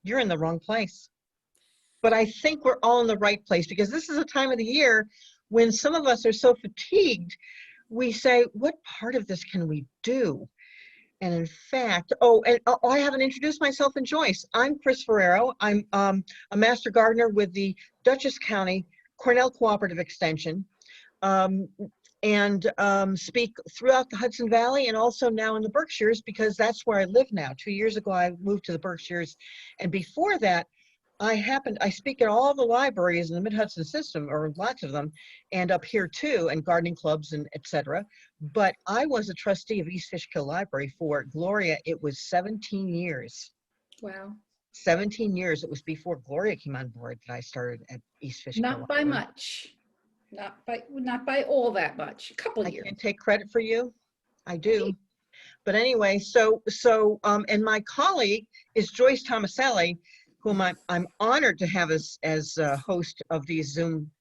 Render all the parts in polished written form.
You're in the wrong place. But I think we're all in the right place, because this is a time of the year when some of us are so fatigued, we say, what part of this can we do? And in fact, I haven't introduced myself and Joyce. I'm Chris Ferrero. I'm a master gardener with the Dutchess County Cornell Cooperative Extension, and speak throughout the Hudson Valley and also now in the Berkshires, because that's where I live now. 2 years ago, I moved to the Berkshires. And before that, I speak at all the libraries in the Mid-Hudson system, or lots of them, and up here too, and gardening clubs and etc. But I was a trustee of East Fishkill Library for, Gloria, it was 17 years. Wow. 17 years. It was before Gloria came on board that I started at East Fishkill Not by Library. much. Not by all that much. A couple I years. can't take credit for you. I do. But anyway, and my colleague is Joyce Tomaselli, whom I'm honored to have as a host of these Zoom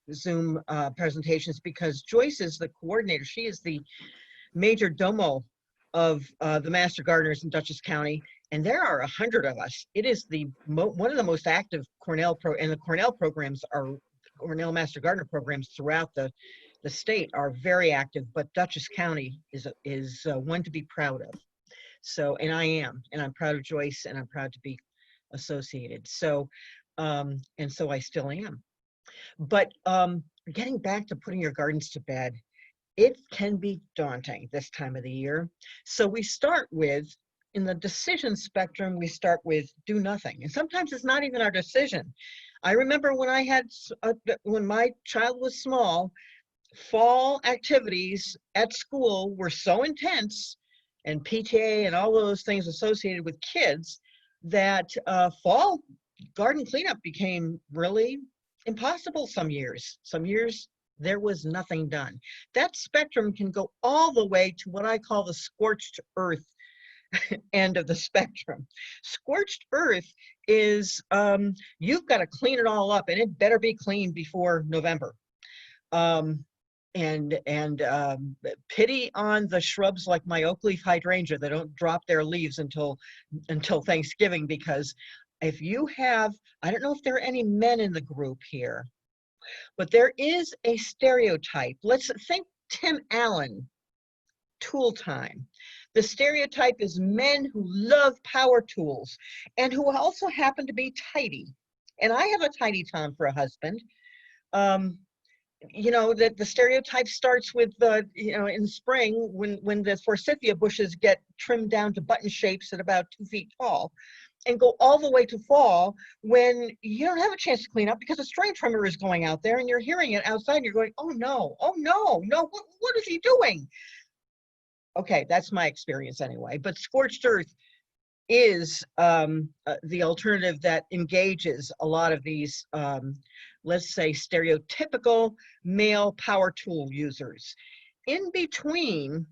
presentations, because Joyce is the coordinator. She is the major domo of the Master Gardeners in Dutchess County, and there are 100 of us. It is one of the most active and the Cornell programs are Cornell Master Gardener programs throughout the state are very active, but Dutchess County is one to be proud of. So, and I'm proud of Joyce, and I'm proud to be associated. So, and so I still am. But getting back to putting your gardens to bed, it can be daunting this time of the year. So we start with, in the decision spectrum, we start with do nothing. And sometimes it's not even our decision. I remember when my child was small, fall activities at school were so intense, and PTA and all those things associated with kids, that fall garden cleanup became really impossible some years. Some years there was nothing done. That spectrum can go all the way to what I call the scorched earth end of the spectrum. Scorched earth is you've got to clean it all up, and it better be clean before November. And pity on the shrubs like my oak leaf hydrangea that don't drop their leaves until Thanksgiving, because if you have, I don't know if there are any men in the group here, but there is a stereotype. Let's think Tim Allen, tool time. The stereotype is men who love power tools and who also happen to be tidy. And I have a tidy Tom for a husband. You know, that the stereotype starts with in the spring when the forsythia bushes get trimmed down to button shapes at about 2 feet tall, and go all the way to fall when you don't have a chance to clean up because a string trimmer is going out there and you're hearing it outside and you're going, oh no, what is he doing? Okay, that's my experience anyway. But scorched earth is the alternative that engages a lot of these, let's say, stereotypical male power tool users. In between,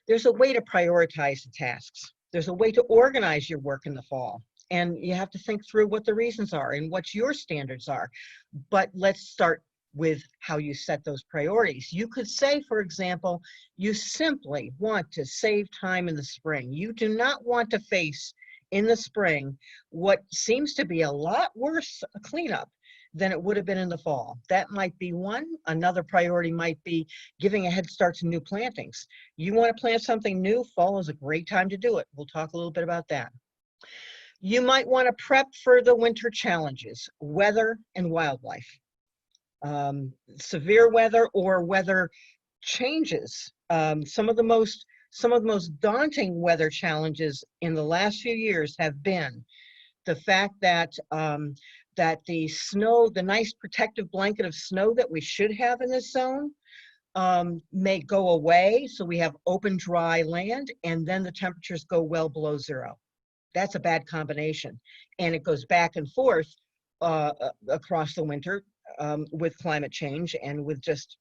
there's a way to prioritize the tasks. There's a way to organize your work in the fall. And you have to think through what the reasons are and what your standards are. But let's start with how you set those priorities. You could say, for example, you simply want to save time in the spring. You do not want to face in the spring what seems to be a lot worse cleanup than it would have been in the fall. That might be one. Another priority might be giving a head start to new plantings. You want to plant something new, fall is a great time to do it. We'll talk a little bit about that. You might want to prep for the winter challenges, weather and wildlife. Severe weather or weather changes. Some of the most daunting weather challenges in the last few years have been the fact that the snow, the nice protective blanket of snow that we should have in this zone, may go away. So we have open, dry land, and then the temperatures go well below zero. That's a bad combination, and it goes back and forth across the winter. With climate change and with just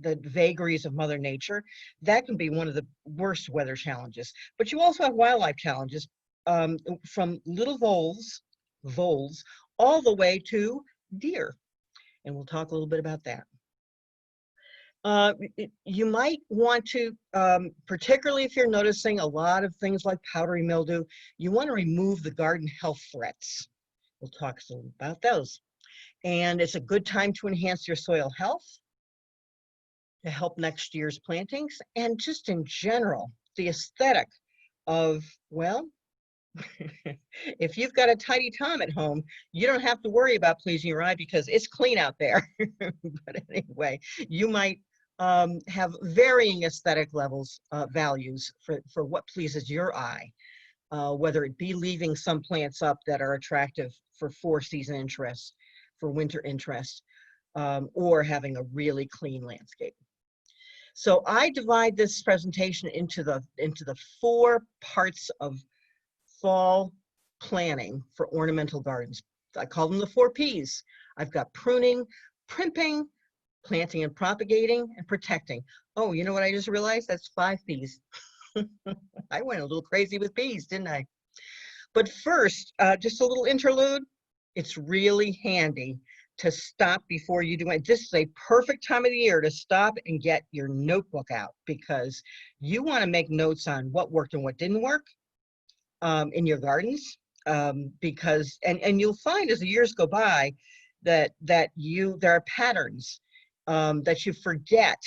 the vagaries of Mother Nature, that can be one of the worst weather challenges. But you also have wildlife challenges, from little voles, all the way to deer. And we'll talk a little bit about that. You might want to, particularly if you're noticing a lot of things like powdery mildew, you want to remove the garden health threats. We'll talk some about those. And it's a good time to enhance your soil health to help next year's plantings. And just in general, the aesthetic of, well, if you've got a tidy Tom at home, you don't have to worry about pleasing your eye because it's clean out there. But anyway, you might have varying aesthetic levels, values for what pleases your eye, whether it be leaving some plants up that are attractive for four-season interest, for winter interest, or having a really clean landscape. So I divide this presentation into the 4 parts of fall planning for ornamental gardens. I call them the 4 Ps. I've got pruning, primping, planting and propagating, and protecting. Oh, you know what I just realized? That's 5 Ps. I went a little crazy with Ps, didn't I? But first, just a little interlude. It's really handy to stop before you do it. This is a perfect time of the year to stop and get your notebook out because you want to make notes on what worked and what didn't work in your gardens, because you'll find as the years go by that there are patterns that you forget.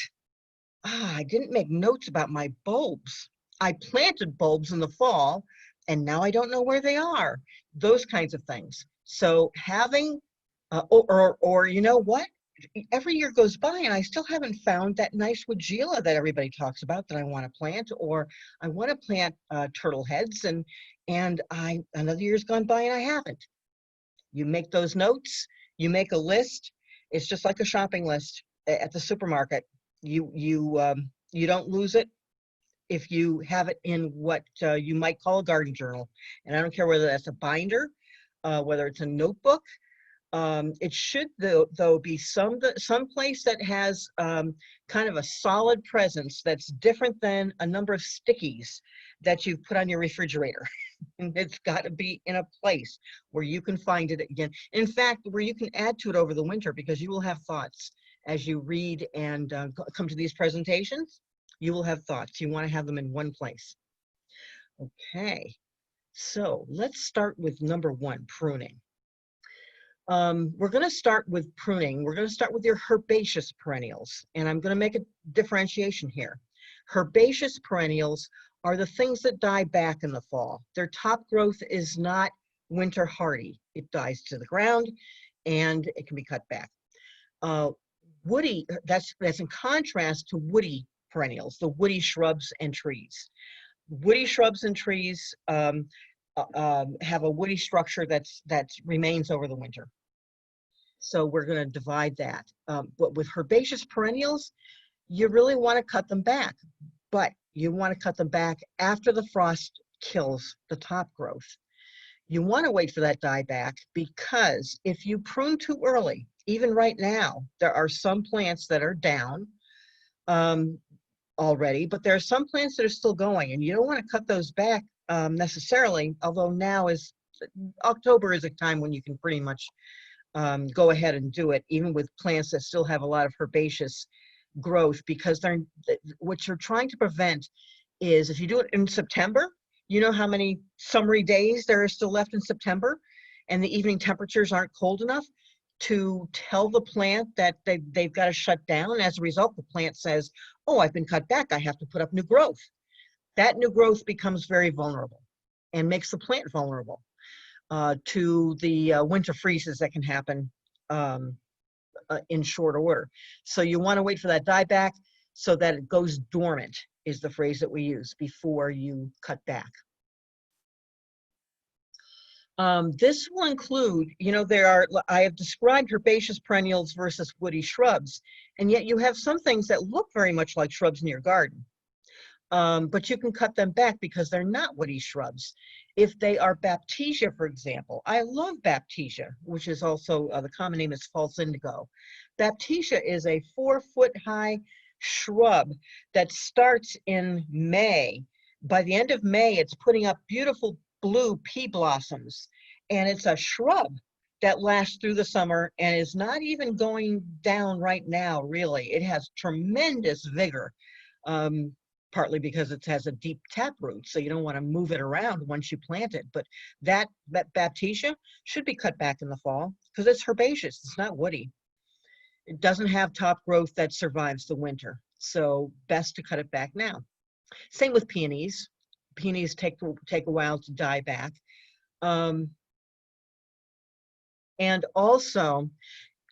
I didn't make notes about my bulbs. I planted bulbs in the fall and now I don't know where they are. Those kinds of things. So having or you know what? Every year goes by and I still haven't found that nice Weigela that everybody talks about that I want to plant, or I want to plant turtle heads and another year's gone by and I haven't. You make those notes, you make a list. It's just like a shopping list at the supermarket. You don't lose it if you have it in what you might call a garden journal. And I don't care whether that's a binder, whether it's a notebook. It should though be some place that has kind of a solid presence that's different than a number of stickies that you've put on your refrigerator. And it's got to be in a place where you can find it again. In fact, where you can add to it over the winter, because you will have thoughts as you read and come to these presentations. You will have thoughts. You want to have them in one place. Okay, so let's start with number 1, pruning. We're going to start with pruning. We're going to start with your herbaceous perennials, and I'm going to make a differentiation here. Herbaceous perennials are the things that die back in the fall. Their top growth is not winter hardy. It dies to the ground and it can be cut back. Woody, that's in contrast to woody perennials, the woody shrubs and trees. Woody shrubs and trees have a woody structure that remains over the winter. So we're going to divide that. But with herbaceous perennials, you really want to cut them back, but you want to cut them back after the frost kills the top growth. You want to wait for that dieback, because if you prune too early, even right now, there are some plants that are down already, but there are some plants that are still going, and you don't want to cut those back necessarily, although now October is a time when you can pretty much go ahead and do it, even with plants that still have a lot of herbaceous growth, because what you're trying to prevent is, if you do it in September, you know how many summery days there are still left in September, and the evening temperatures aren't cold enough to tell the plant that they've got to shut down. As a result, the plant says, oh, I've been cut back, I have to put up new growth. That new growth becomes very vulnerable and makes the plant vulnerable to the winter freezes that can happen in short order. So you want to wait for that dieback so that it goes dormant, is the phrase that we use, before you cut back. This will include, I have described herbaceous perennials versus woody shrubs, and yet you have some things that look very much like shrubs in your garden. But you can cut them back because they're not woody shrubs. If they are Baptisia, for example, I love Baptisia, which is also, the common name is false indigo. Baptisia is a 4-foot-high shrub that starts in May. By the end of May, it's putting up beautiful blue pea blossoms, and it's a shrub that lasts through the summer and is not even going down right now, really. It has tremendous vigor, partly because it has a deep taproot, so you don't want to move it around once you plant it. But that Baptisia should be cut back in the fall because it's herbaceous, it's not woody. It doesn't have top growth that survives the winter, so best to cut it back now. Same with peonies. Peonies take a while to die back. And also,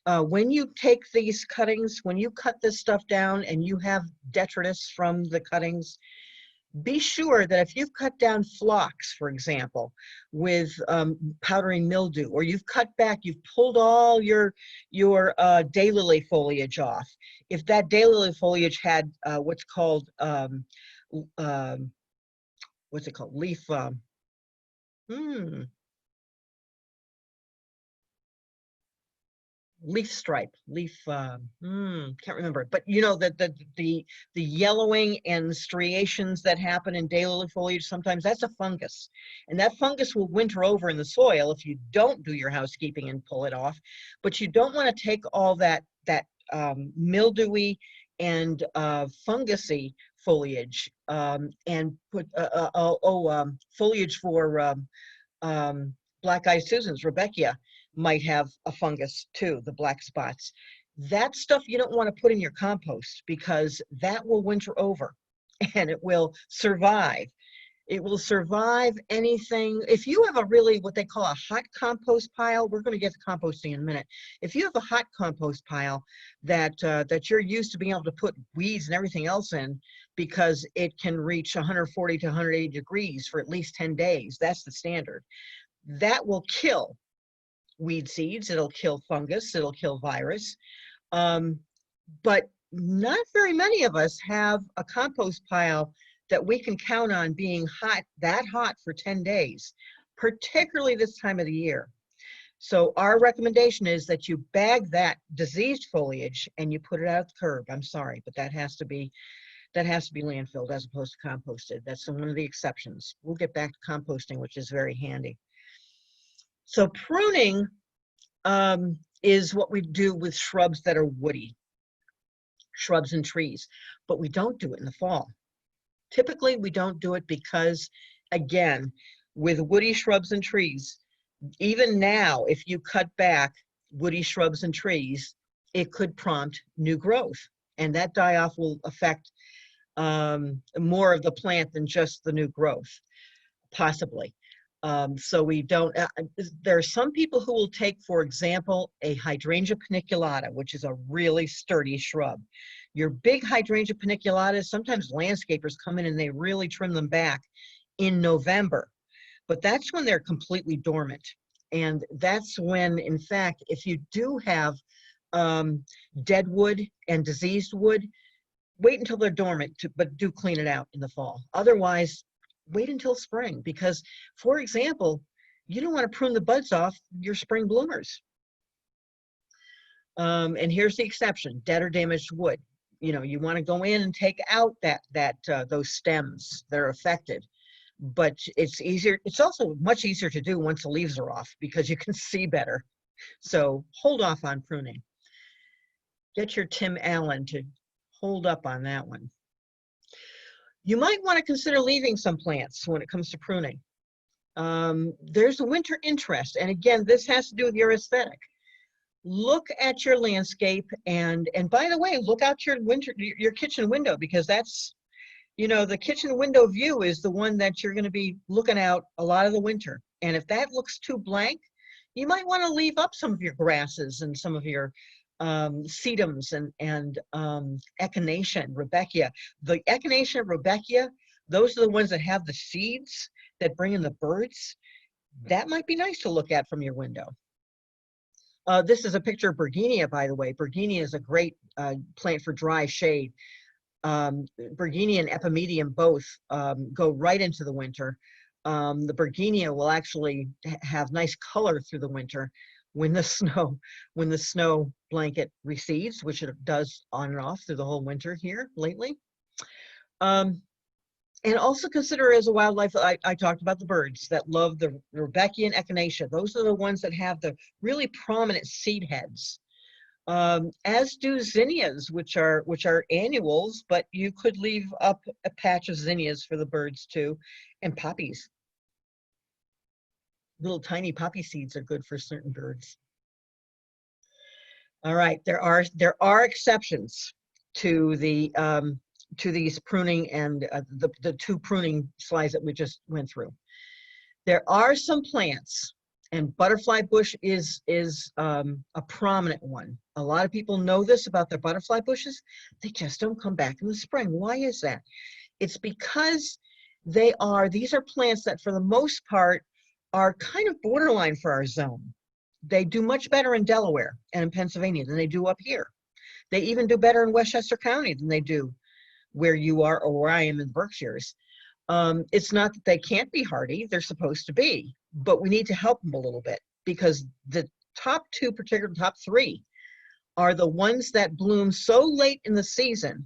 when you take these cuttings, when you cut this stuff down and you have detritus from the cuttings, be sure that if you've cut down phlox, for example, with powdery mildew, or you've cut back, you've pulled all your daylily foliage off. If that daylily foliage had what's called, what's it called? Leaf, leaf stripe, can't remember, but you know that the yellowing and striations that happen in daylily foliage, sometimes that's a fungus, and that fungus will winter over in the soil if you don't do your housekeeping and pull it off. But you don't want to take all that mildewy and fungusy foliage and put foliage for black-eyed Susans, Rudbeckia, might have a fungus too, the black spots. That stuff you don't want to put in your compost because that will winter over and it will survive. It will survive anything. If you have a really what they call a hot compost pile, we're going to get to composting in a minute. If you have a hot compost pile that you're used to being able to put weeds and everything else in because it can reach 140 to 180 degrees for at least 10 days, that's the standard. That will kill weed seeds, it'll kill fungus, it'll kill virus. But not very many of us have a compost pile that we can count on being hot, that hot for 10 days, particularly this time of the year. So our recommendation is that you bag that diseased foliage and you put it out at the curb. I'm sorry, but that has to be landfilled as opposed to composted. That's one of the exceptions. We'll get back to composting, which is very handy. So pruning is what we do with shrubs that are woody, shrubs and trees, but we don't do it in the fall. Typically, we don't do it because, again, with woody shrubs and trees, even now, if you cut back woody shrubs and trees, it could prompt new growth, and that die-off will affect more of the plant than just the new growth, possibly. So we don't, there are some people who will take, for example, a hydrangea paniculata, which is a really sturdy shrub. Your big hydrangea paniculatas, sometimes landscapers come in and they really trim them back in November, but that's when they're completely dormant. And that's when, in fact, if you do have dead wood and diseased wood, wait until they're dormant, but do clean it out in the fall. Otherwise, wait until spring, because, for example, you don't want to prune the buds off your spring bloomers. And here's the exception: dead or damaged wood. You know, you want to go in and take out those stems that are affected. But it's easier. It's also much easier to do once the leaves are off because you can see better. So hold off on pruning. Get your Tim Allen to hold up on that one. You might want to consider leaving some plants when it comes to pruning. There's a winter interest, and again, this has to do with your aesthetic. Look at your landscape, and by the way, look out your kitchen window, because that's, you know, the kitchen window view is the one that you're going to be looking out a lot of the winter. And if that looks too blank, you might want to leave up some of your grasses and some of your sedums and echinacea and Rudbeckia. The echinacea and Rudbeckia, those are the ones that have the seeds that bring in the birds. That might be nice to look at from your window. This is a picture of Bergenia, by the way. Bergenia is a great plant for dry shade. Bergenia and epimedium both go right into the winter. The Bergenia will actually have nice color through the winter when the snow blanket recedes, which it does on and off through the whole winter here lately. And also consider as a wildlife, I talked about the birds that love the Rudbeckia and Echinacea. Those are the ones that have the really prominent seed heads. As do zinnias, which are annuals, but you could leave up a patch of zinnias for the birds too, and poppies. Little tiny poppy seeds are good for certain birds. All right, there are exceptions to the to these pruning and the two pruning slides that we just went through. There are some plants, and butterfly bush is a prominent one. A lot of people know this about their butterfly bushes. They just don't come back in the spring. Why is that? It's because these are plants that for the most part are kind of borderline for our zone. They do much better in Delaware and in Pennsylvania than they do up here. They even do better in Westchester County than they do where you are or where I am in Berkshires. It's not that they can't be hardy, they're supposed to be, but we need to help them a little bit because the top two, particularly top three, are the ones that bloom so late in the season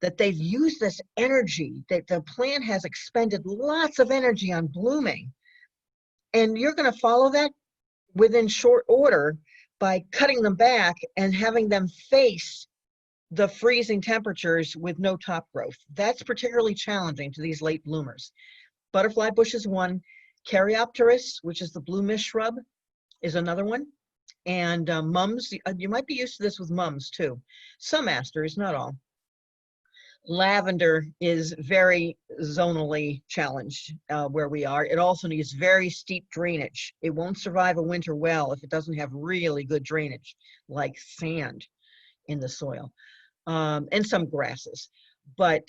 that they've used this energy, that the plant has expended lots of energy on blooming. And you're going to follow that within short order by cutting them back and having them face the freezing temperatures with no top growth. That's particularly challenging to these late bloomers. Butterfly bush is one. Caryopteris, which is the blue mist shrub, is another one. And mums, you might be used to this with mums too. Some asters, not all. Lavender is very zonally challenged where we are. It also needs very steep drainage. It won't survive a winter well if it doesn't have really good drainage, like sand in the soil, and some grasses. But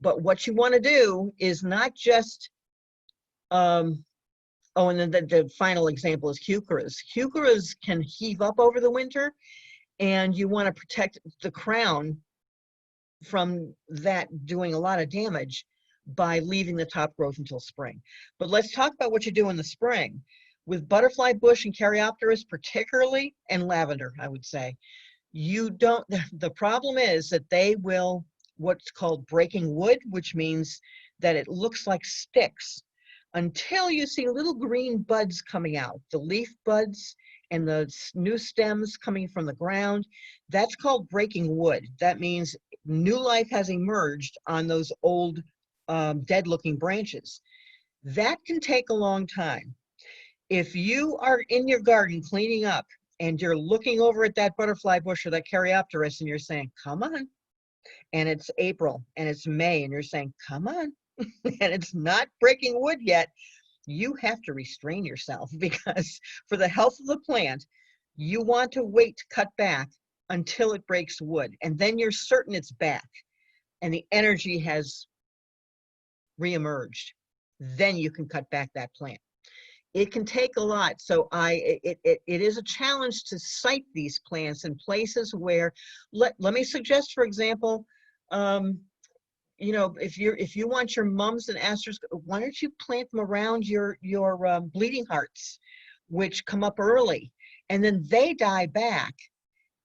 what you want to do is not just, oh, and then the final example is heucheras. Heucheras can heave up over the winter, and you want to protect the crown from that doing a lot of damage by leaving the top growth until spring. But let's talk about what you do in the spring. With butterfly bush and Caryopteris particularly, and lavender, I would say, you don't, the problem is that they will, what's called breaking wood, which means that it looks like sticks until you see little green buds coming out, the leaf buds and the new stems coming from the ground. That's called breaking wood. That means new life has emerged on those old dead looking branches. That can take a long time. If you are in your garden cleaning up and you're looking over at that butterfly bush or that Caryopteris and you're saying, come on, and it's April and it's May and you're saying, come on, and it's not breaking wood yet, you have to restrain yourself, because for the health of the plant, you want to wait to cut back until it breaks wood, and then you're certain it's back and the energy has reemerged. Then you can cut back that plant. It can take a lot. So it is a challenge to site these plants in places where, let me suggest, for example, you know, if you want your mums and asters, why don't you plant them around your bleeding hearts, which come up early, and then they die back,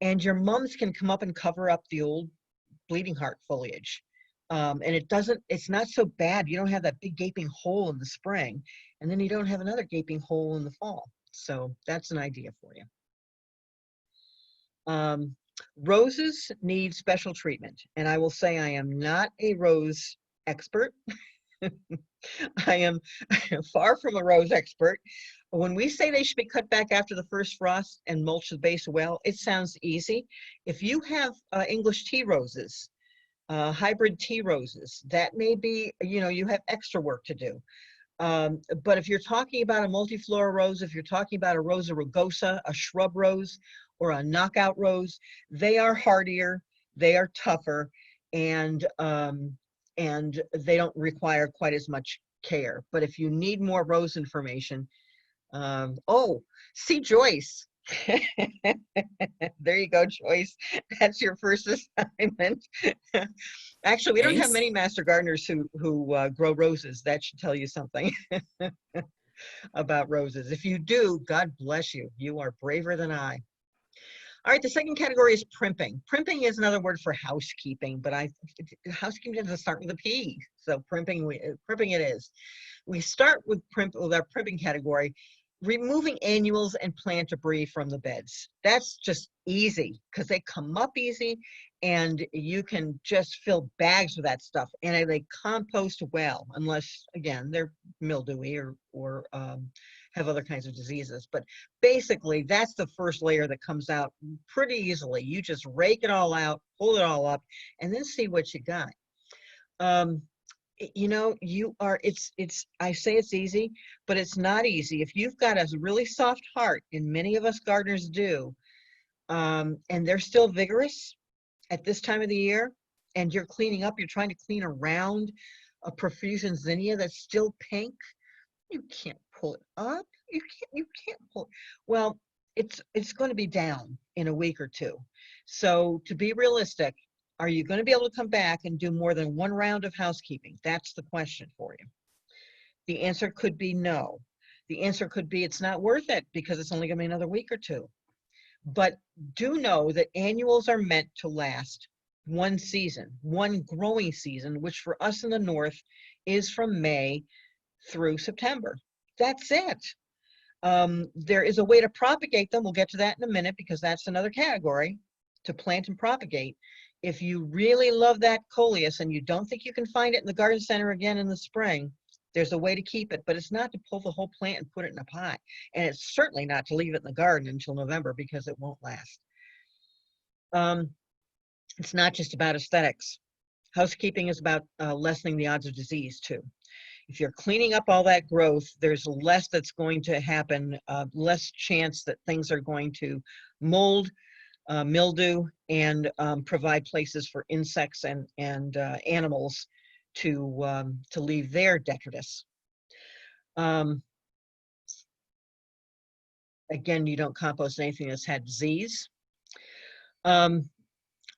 and your mums can come up and cover up the old bleeding heart foliage. And it's not so bad. You don't have that big gaping hole in the spring, and then you don't have another gaping hole in the fall. So that's an idea for you. Roses need special treatment, and I will say I am not a rose expert. I am far from a rose expert. When we say they should be cut back after the first frost and mulch the base well, it sounds easy. If you have English tea roses, hybrid tea roses, that may be, you know, you have extra work to do. But if you're talking about a multiflora rose, if you're talking about a Rosa rugosa, a shrub rose, or a knockout rose, they are hardier, they are tougher, and they don't require quite as much care. But if you need more rose information, oh, see Joyce. There you go, Joyce. That's your first assignment. Actually, we don't have many master gardeners who grow roses. That should tell you something about roses. If you do, God bless you. You are braver than I. All right, the second category is primping. Primping is another word for housekeeping, but housekeeping doesn't start with a P, so primping it is. We start with our primping category, removing annuals and plant debris from the beds. That's just easy because they come up easy, and you can just fill bags with that stuff, and they compost well, unless again they're mildewy or have other kinds of diseases. But basically, that's the first layer that comes out pretty easily. You just rake it all out, pull it all up, and then see what you got. You know, I say it's easy, but it's not easy. If you've got a really soft heart, and many of us gardeners do, and they're still vigorous at this time of the year, and you're cleaning up, you're trying to clean around a profusion zinnia that's still pink, you can't pull it up. You can't pull it. Well, it's going to be down in a week or two. So to be realistic, are you going to be able to come back and do more than one round of housekeeping? That's the question for you. The answer could be no. The answer could be it's not worth it because it's only going to be another week or two. But do know that annuals are meant to last one season, one growing season, which for us in the north is from May through September. That's it. There is a way to propagate them. We'll get to that in a minute because that's another category, to plant and propagate. If you really love that coleus and you don't think you can find it in the garden center again in the spring, there's a way to keep it, but it's not to pull the whole plant and put it in a pot. And it's certainly not to leave it in the garden until November because it won't last. It's not just about aesthetics. Housekeeping is about lessening the odds of disease too. If you're cleaning up all that growth, there's less that's going to happen, less chance that things are going to mold, mildew, and provide places for insects and animals to leave their detritus. Again, you don't compost anything that's had disease.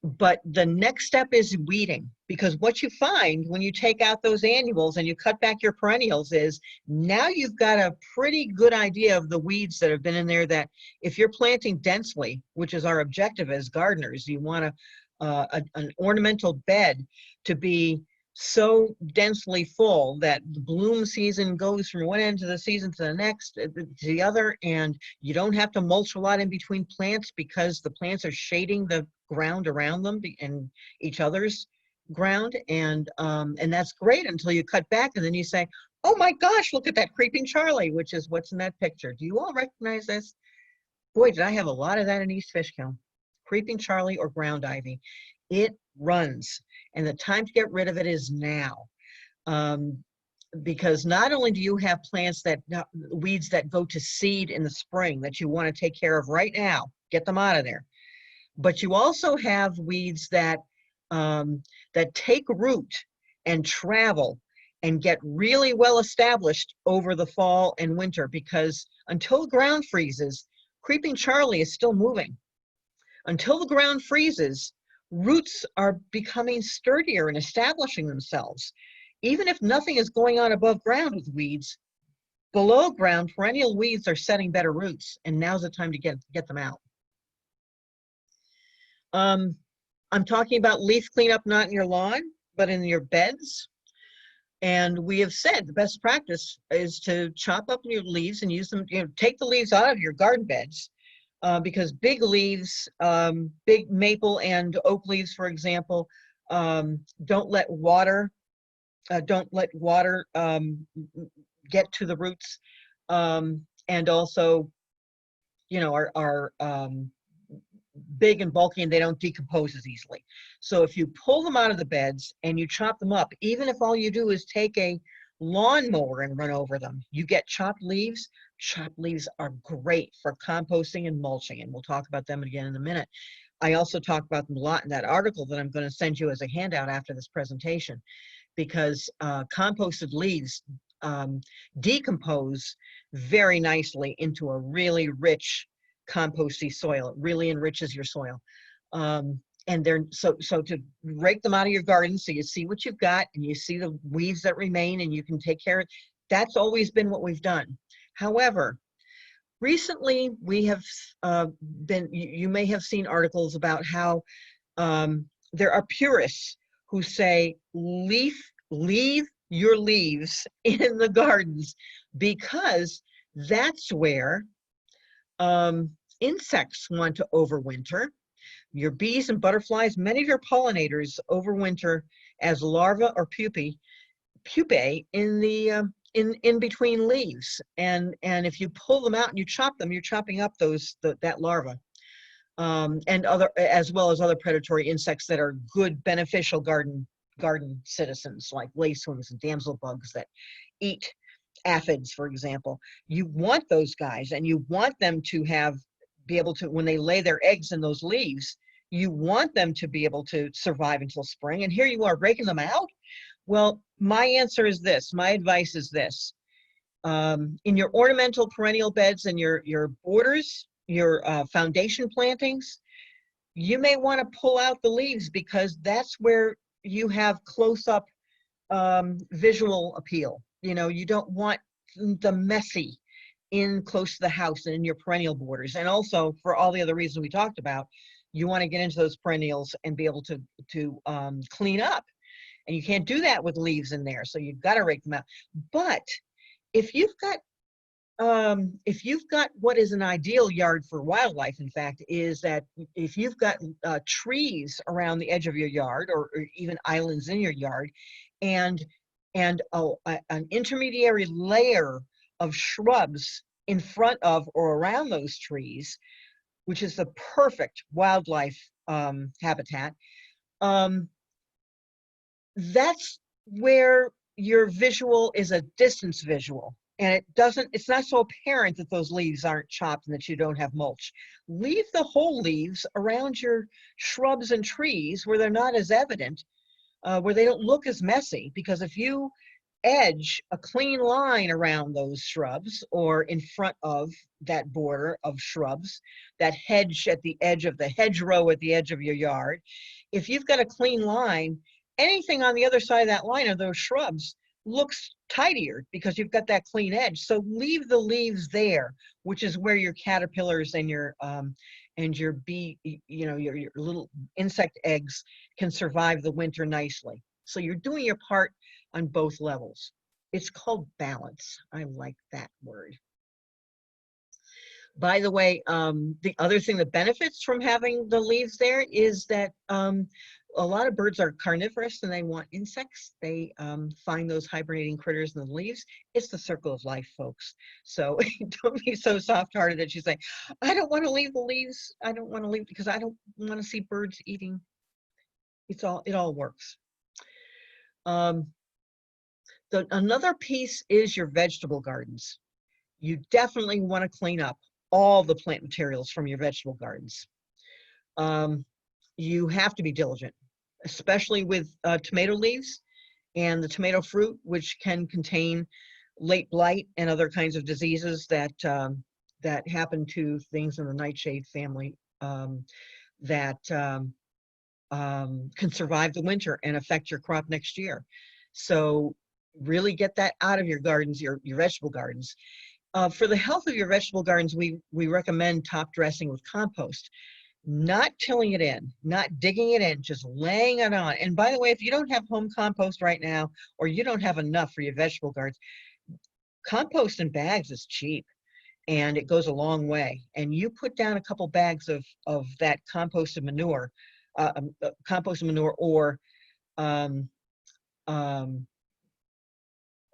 But the next step is weeding, because what you find when you take out those annuals and you cut back your perennials is now you've got a pretty good idea of the weeds that have been in there, that if you're planting densely, which is our objective as gardeners, you want an ornamental bed to be so densely full that the bloom season goes from one end of the season to the next, to the other, and you don't have to mulch a lot in between plants because the plants are shading the ground around them and each other's ground, and that's great until you cut back and then you say, oh my gosh, look at that creeping Charlie, which is what's in that picture. Do you all recognize this? Boy, did I have a lot of that in East Fishkill. Creeping Charlie or ground ivy. It runs, and the time to get rid of it is now. Because not only do you have plants weeds that go to seed in the spring that you want to take care of right now, get them out of there, but you also have weeds that take root and travel and get really well established over the fall and winter, because until the ground freezes, creeping Charlie is still moving. Until the ground freezes, roots are becoming sturdier and establishing themselves. Even if nothing is going on above ground with weeds, below ground, perennial weeds are setting better roots, and now's the time to get them out. I'm talking about leaf cleanup, not in your lawn, but in your beds. And we have said the best practice is to chop up your leaves and use them, take the leaves out of your garden beds, because big leaves, big maple and oak leaves, for example, don't let water get to the roots, and also, are big and bulky, and they don't decompose as easily. So if you pull them out of the beds and you chop them up, even if all you do is take a lawnmower and run over them, you get chopped leaves. Chopped leaves are great for composting and mulching, and we'll talk about them again in a minute. I also talk about them a lot in that article that I'm going to send you as a handout after this presentation, because composted leaves decompose very nicely into a really rich composty soil. It really enriches your soil. And they're so to rake them out of your garden so you see what you've got and you see the weeds that remain and you can take care of it. That's always been what we've done. However, recently we have you may have seen articles about how there are purists who say leave your leaves in the gardens because that's where insects want to overwinter. Your bees and butterflies, many of your pollinators overwinter as larvae or pupae in the in between leaves. And if you pull them out and you chop them, you're chopping up that larva. And other, as well as other predatory insects that are good beneficial garden citizens, like lacewings and damsel bugs that eat aphids, for example. You want those guys, and you want them to be able to, when they lay their eggs in those leaves, you want them to be able to survive until spring. And here you are raking them out. Well, my answer is this. My advice is this. In your ornamental perennial beds and your borders, your foundation plantings, you may want to pull out the leaves because that's where you have close-up visual appeal. You know, you don't want the messy in close to the house and in your perennial borders. And also, for all the other reasons we talked about, you want to get into those perennials and be able to clean up. And you can't do that with leaves in there, so you've got to rake them out. But if you've got what is an ideal yard for wildlife, in fact, is that if you've got trees around the edge of your yard, or even islands in your yard, and an intermediary layer of shrubs in front of or around those trees, which is the perfect wildlife habitat, that's where your visual is a distance visual. And it's not so apparent that those leaves aren't chopped and that you don't have mulch. Leave the whole leaves around your shrubs and trees where they're not as evident, where they don't look as messy. Because if you edge a clean line around those shrubs or in front of that border of shrubs, that hedge at the edge of the hedgerow at the edge of your yard, if you've got a clean line, anything on the other side of that line of those shrubs looks tidier because you've got that clean edge. So leave the leaves there, which is where your caterpillars and your bee, your little insect eggs can survive the winter nicely. So you're doing your part on both levels. It's called balance. I like that word. By the way, the other thing that benefits from having the leaves there is that a lot of birds are carnivorous and they want insects. They find those hibernating critters in the leaves. It's the circle of life, folks. So don't be so soft-hearted that you say, I don't want to leave the leaves. I don't want to leave because I don't want to see birds eating. It all works. Another piece is your vegetable gardens. You definitely want to clean up all the plant materials from your vegetable gardens. You have to be diligent, especially with tomato leaves and the tomato fruit, which can contain late blight and other kinds of diseases that happen to things in the nightshade family that can survive the winter and affect your crop next year. So really get that out of your gardens, your vegetable gardens. For the health of your vegetable gardens, we recommend top dressing with compost. Not tilling it in, not digging it in, just laying it on. And by the way, if you don't have home compost right now, or you don't have enough for your vegetable gardens, compost in bags is cheap and it goes a long way. And you put down a couple bags of that composted manure or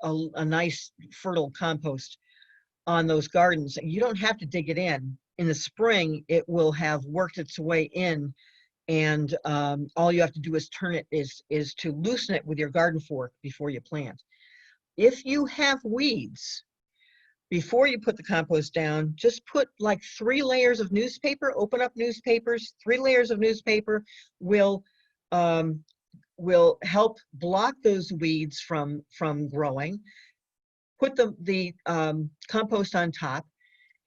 a nice fertile compost on those gardens. You don't have to dig it in. In the spring, it will have worked its way in, and all you have to do is turn it, is to loosen it with your garden fork before you plant. If you have weeds, before you put the compost down, just put like 3 layers of newspaper, open up newspapers. 3 layers of newspaper will help block those weeds from growing. Put the compost on top,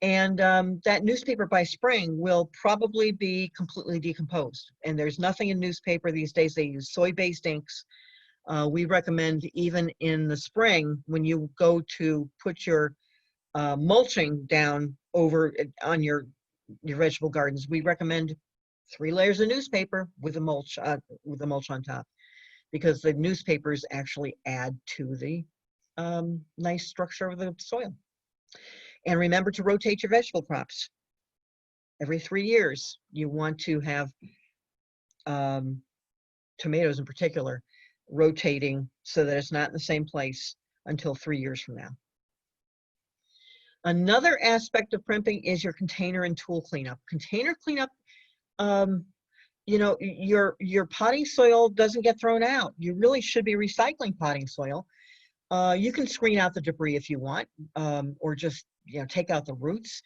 and that newspaper by spring will probably be completely decomposed. And there's nothing in newspaper these days. They use soy-based inks. We recommend even in the spring when you go to put your mulching down over on your vegetable gardens, we recommend 3 layers of newspaper with a mulch on top, because the newspapers actually add to the nice structure of the soil. And remember to rotate your vegetable crops. Every 3 years, you want to have tomatoes in particular rotating so that it's not in the same place until 3 years from now. Another aspect of primping is your container and tool cleanup. Container cleanup, you know, your potting soil doesn't get thrown out. You really should be recycling potting soil. You can screen out the debris if you want, or just, you know, take out the roots.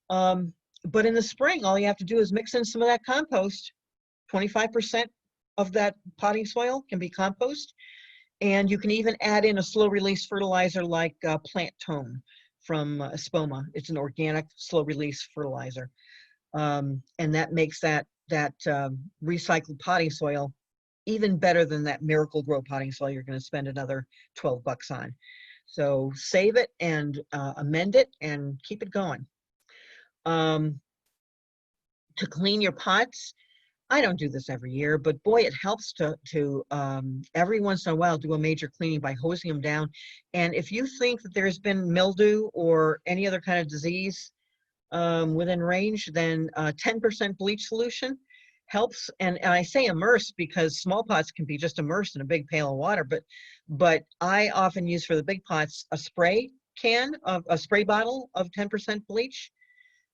But in the spring, all you have to do is mix in some of that compost. 25% of that potting soil can be compost. And you can even add in a slow release fertilizer like Plant Tone from Espoma. It's an organic slow release fertilizer. And that makes that recycled potting soil even better than that Miracle Grow potting soil you're going to spend another $12 on. So save it and amend it and keep it going. To clean your pots, I don't do this every year, but boy, it helps to every once in a while do a major cleaning by hosing them down. And if you think that there's been mildew or any other kind of disease within range, then 10% bleach solution helps. And I say immerse because small pots can be just immersed in a big pail of water, but I often use for the big pots a spray bottle of 10% bleach,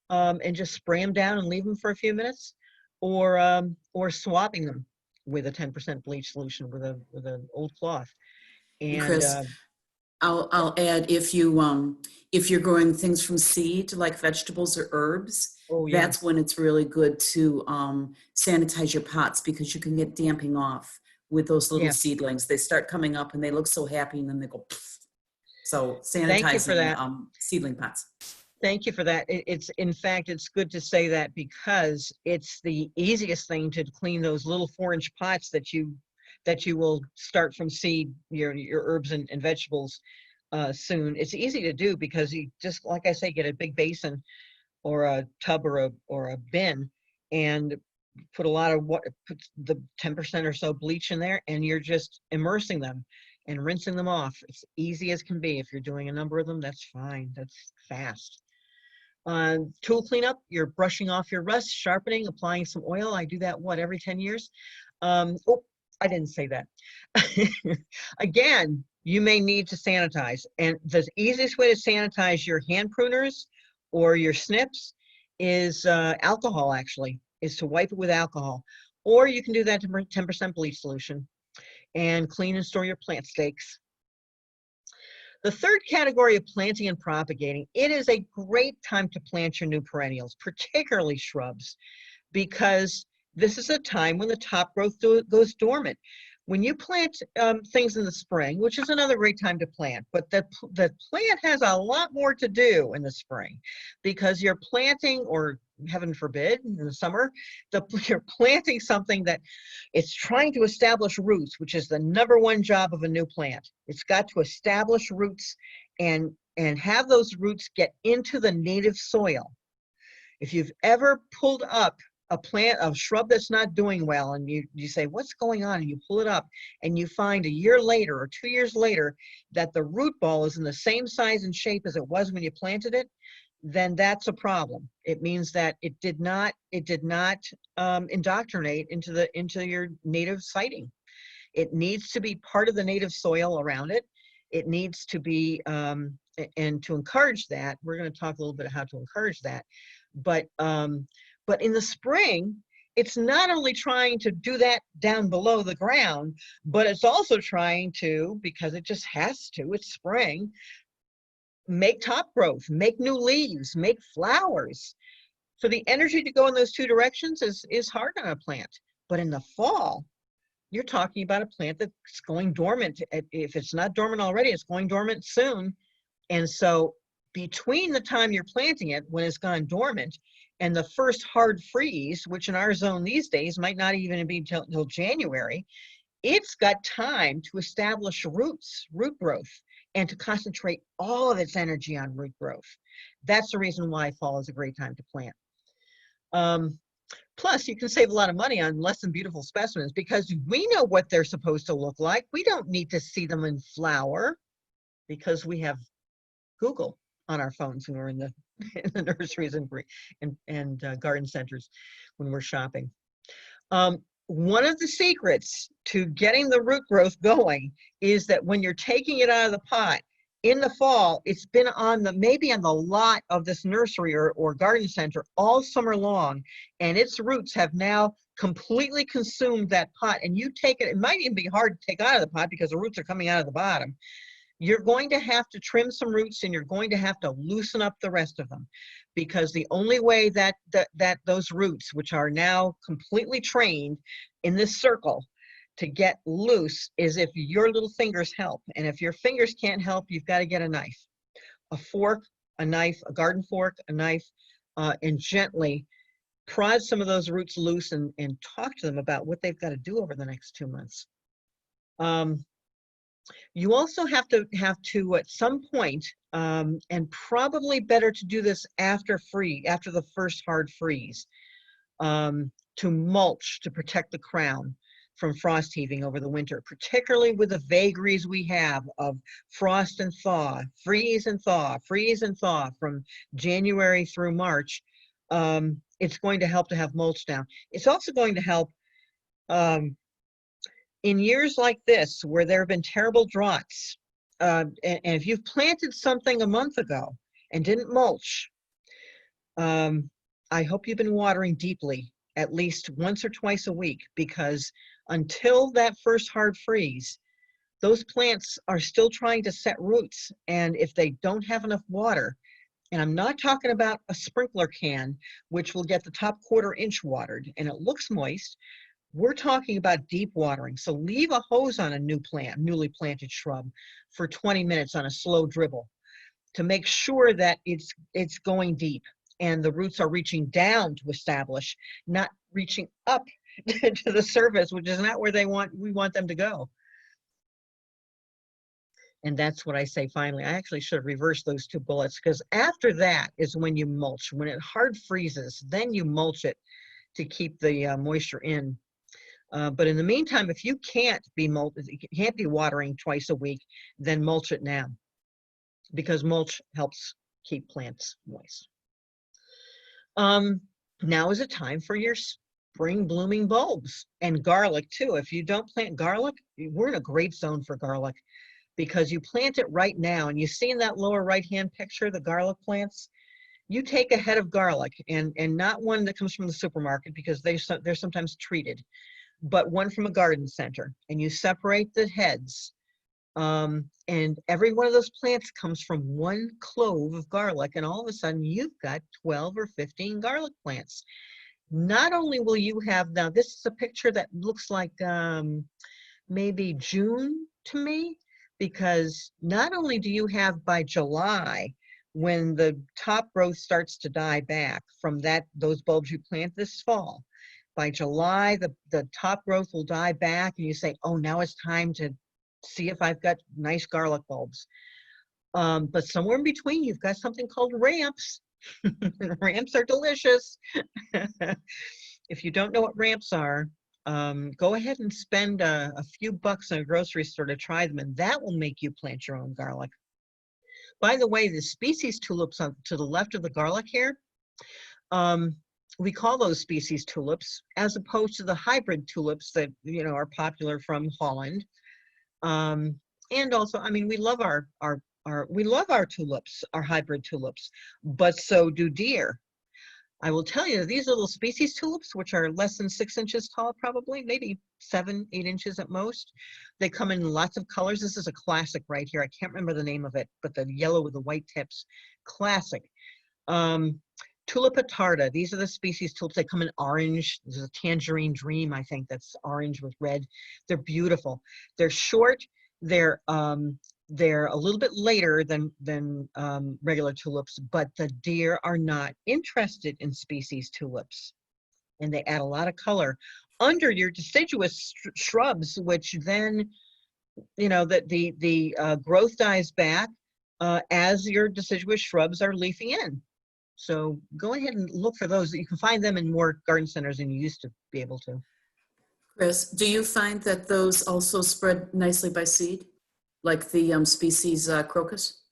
and just spray them down and leave them for a few minutes, or swapping them with a 10% bleach solution with an old cloth. And Chris, I'll add, if you're growing things from seed like vegetables or herbs, oh yeah, that's when it's really good to sanitize your pots, because you can get damping off with those little yeah. seedlings. They start coming up and they look so happy, and then they go pfft. So Thank you for that. sanitizing seedling pots. Thank you for that. It's in fact, it's good to say that, because it's the easiest thing to clean those little 4-inch pots that you will start from seed, your herbs and vegetables soon. It's easy to do because you just, like I say, get a big basin or a tub or a bin and put a lot of put the 10% or so bleach in there, and you're just immersing them and rinsing them off. It's easy as can be. If you're doing a number of them, that's fine. That's fast. Tool cleanup, you're brushing off your rust, sharpening, applying some oil. I do that, every 10 years? Oh, I didn't say that. Again, you may need to sanitize. And the easiest way to sanitize your hand pruners or your snips is alcohol, actually, is to wipe it with alcohol. Or you can do that to 10% bleach solution and clean and store your plant stakes. The third category of planting and propagating, it is a great time to plant your new perennials, particularly shrubs, because this is a time when the top growth goes dormant. When you plant things in the spring, which is another great time to plant, but the plant has a lot more to do in the spring, because you're planting, or heaven forbid, in the summer, you're planting something that it's trying to establish roots, which is the #1 job of a new plant. It's got to establish roots and have those roots get into the native soil. If you've ever pulled up a shrub that's not doing well, and you say, what's going on? And you pull it up and you find a year later or 2 years later that the root ball is in the same size and shape as it was when you planted it, then that's a problem. It means that it did not indoctrinate into your native siting. It needs to be part of the native soil around it. It needs to be, and to encourage that, we're going to talk a little bit how to encourage that. But in the spring, it's not only trying to do that down below the ground, but it's also trying to, because it just has to, it's spring, make top growth, make new leaves, make flowers. For the energy to go in those two directions is hard on a plant. But in the fall, you're talking about a plant that's going dormant. If it's not dormant already, it's going dormant soon. And so between the time you're planting it, when it's gone dormant, and the first hard freeze, which in our zone these days might not even be until January, it's got time to establish root growth and to concentrate all of its energy on root growth. That's the reason why fall is a great time to plant. Plus, you can save a lot of money on less than beautiful specimens because we know what they're supposed to look like. We don't need to see them in flower because we have Google on our phones when we're in the nurseries and garden centers when we're shopping. One of the secrets to getting the root growth going is that when you're taking it out of the pot in the fall, it's been on maybe on the lot of this nursery or garden center all summer long, and its roots have now completely consumed that pot. And you take it, it might even be hard to take out of the pot because the roots are coming out of the bottom. You're going to have to trim some roots and you're going to have to loosen up the rest of them, because the only way that those roots, which are now completely trained in this circle, to get loose is if your little fingers help. And if your fingers can't help, you've got to get a knife, a fork, a knife, a garden fork, a knife, and gently prod some of those roots loose and talk to them about what they've got to do over the next 2 months. You also have to at some point, and probably better to do this after the first hard freeze, to mulch to protect the crown from frost heaving over the winter, particularly with the vagaries we have of frost and thaw, freeze and thaw, freeze and thaw from January through March. It's going to help to have mulch down. It's also going to help in years like this, where there have been terrible droughts, and if you've planted something a month ago and didn't mulch, I hope you've been watering deeply at least once or twice a week, because until that first hard freeze, those plants are still trying to set roots. And if they don't have enough water, and I'm not talking about a sprinkler can, which will get the top 1/4 inch watered and it looks moist, we're talking about deep watering. So leave a hose on a newly planted shrub for 20 minutes on a slow dribble to make sure that it's going deep and the roots are reaching down to establish, not reaching up to the surface, which is not where we want them to go. And that's what I say finally. I actually should have reversed those 2 bullets, because after that is when you mulch. When it hard freezes, then you mulch it to keep the moisture in. But in the meantime, if you can't be watering twice a week, then mulch it now, because mulch helps keep plants moist. Now is a time for your spring blooming bulbs, and garlic too. If you don't plant garlic, we're in a great zone for garlic, because you plant it right now. And you see in that lower right hand picture the garlic plants. You take a head of garlic, and not one that comes from the supermarket, because they're sometimes treated, but one from a garden center, and you separate the heads. And every one of those plants comes from 1 clove of garlic, and all of a sudden you've got 12 or 15 garlic plants. Not only will you have, now this is a picture that looks like maybe June to me, because not only do you have by July, when the top growth starts to die back from those bulbs you plant this fall, by July, the top growth will die back, and you say, oh, now it's time to see if I've got nice garlic bulbs. But somewhere in between, you've got something called ramps. Ramps are delicious. If you don't know what ramps are, go ahead and spend a few bucks in a grocery store to try them, and that will make you plant your own garlic. By the way, the species tulips to the left of the garlic here, we call those species tulips, as opposed to the hybrid tulips that are popular from Holland. And also, I mean, we love our tulips, our hybrid tulips, but so do deer. I will tell you, these little species tulips, which are less than 6 inches tall, probably, maybe 7, 8 inches at most. They come in lots of colors. This is a classic right here. I can't remember the name of it, but the yellow with the white tips, classic. Tulipa tarda, these are the species tulips. They come in orange. There's a tangerine dream, I think, that's orange with red. They're beautiful. They're short. They're a little bit later than regular tulips, but the deer are not interested in species tulips, and they add a lot of color under your deciduous shrubs, which then you know, that the growth dies back as your deciduous shrubs are leafing in. So go ahead and look for those. You can find them in more garden centers than you used to be able to. Chris, do you find that those also spread nicely by seed, like the species crocus?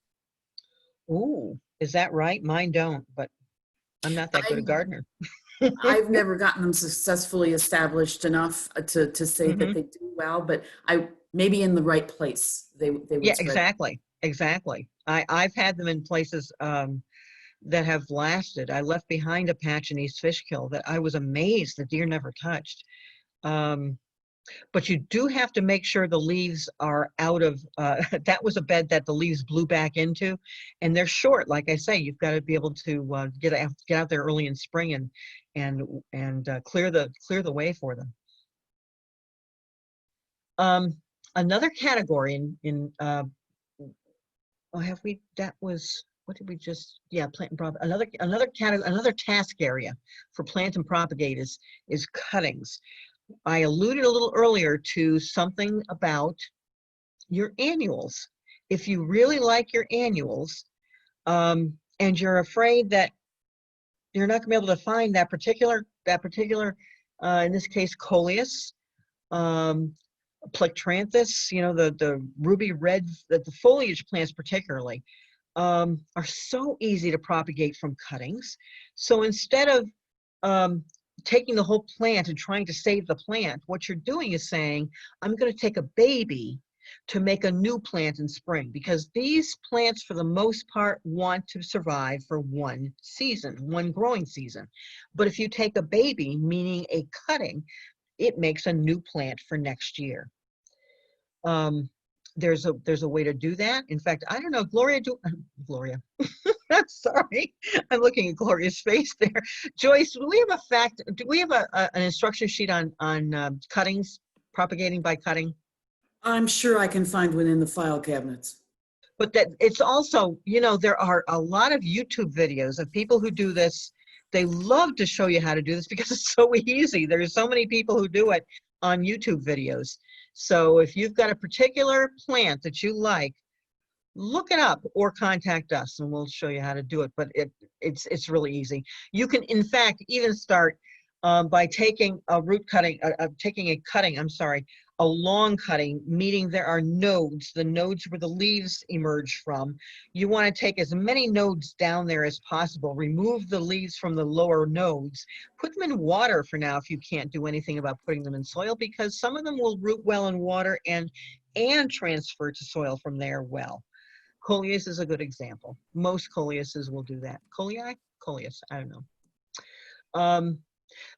Ooh, is that right? Mine don't, but I'm not that good a I- gardener. I've never gotten them successfully established enough to say that Mhm. they do well, but maybe in the right place, they would Yeah, spread. exactly, exactly. I've had them in places that have lasted. I left behind a patch in East Fishkill that I was amazed the deer never touched. Um, but you do have to make sure the leaves are out of, that was a bed that the leaves blew back into, and they're short. Like I say, you've got to be able to get out there early in spring and clear the way for them. Another category in oh, have we, that was, what did we just, yeah, plant and propagate. Another category, another task area for plant and propagate is cuttings. I alluded a little earlier to something about your annuals. If you really like your annuals, and you're afraid that you're not gonna be able to find that particular, in this case, coleus, plectranthus, you know, the ruby red, the foliage plants particularly, are so easy to propagate from cuttings. So instead of taking the whole plant and trying to save the plant, what you're doing is saying, I'm going to take a baby to make a new plant in spring, because these plants for the most part want to survive for one season, one growing season. But if you take a baby, meaning a cutting, it makes a new plant for next year. There's a way to do that. In fact, I don't know, Gloria, I'm sorry, I'm looking at Gloria's face there. Joyce, do we have an instruction sheet on cuttings, propagating by cutting? I'm sure I can find one in the file cabinets. But that it's also, you know, there are a lot of YouTube videos of people who do this. They love to show you how to do this because it's so easy. There's so many people who do it on YouTube videos. So if you've got a particular plant that you like, look it up or contact us and we'll show you how to do it. But it's really easy. You can, in fact, even start by taking a root cutting, taking a cutting, I'm sorry, a long cutting, meaning there are nodes, the nodes where the leaves emerge from. You want to take as many nodes down there as possible, remove the leaves from the lower nodes, put them in water for now if you can't do anything about putting them in soil, because some of them will root well in water and transfer to soil from there well. Coleus is a good example. Most coleuses will do that. Coleus, I don't know.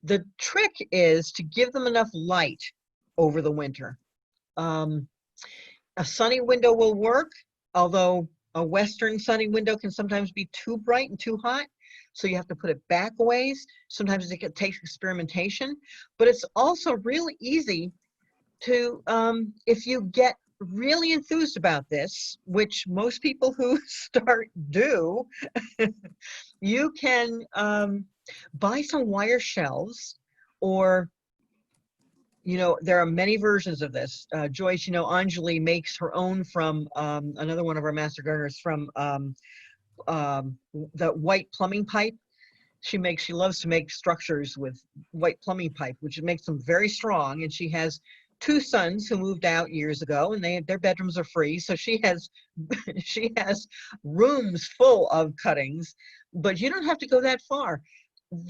The trick is to give them enough light over the winter. A sunny window will work, although a western sunny window can sometimes be too bright and too hot. So you have to put it back a ways. Sometimes it takes experimentation, but it's also really easy to, if you get really enthused about this, which most people who start do, you can buy some wire shelves, or, you know, there are many versions of this. Joyce, you know, Anjali makes her own from another one of our master gardeners from the white plumbing pipe. She loves to make structures with white plumbing pipe, which makes them very strong. And she has two sons who moved out years ago, and their bedrooms are free. So she has she has rooms full of cuttings, but you don't have to go that far.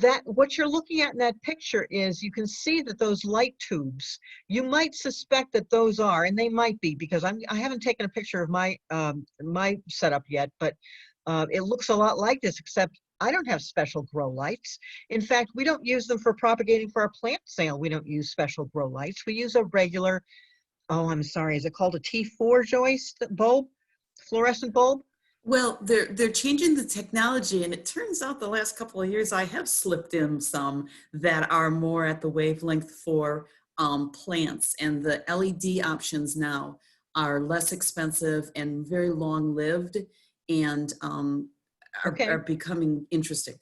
That what you're looking at in that picture is, you can see that those light tubes, you might suspect that those are, and they might be, because I haven't taken a picture of my my setup yet, but it looks a lot like this, except I don't have special grow lights. In fact, we don't use them for propagating for our plant sale. We don't use special grow lights. We use a regular, oh, I'm sorry, is it called a T4, Joyce, the bulb, fluorescent bulb? Well, they're changing the technology, and it turns out the last couple of years I have slipped in some that are more at the wavelength for plants, and the LED options now are less expensive and very long-lived, and Okay. are becoming interesting.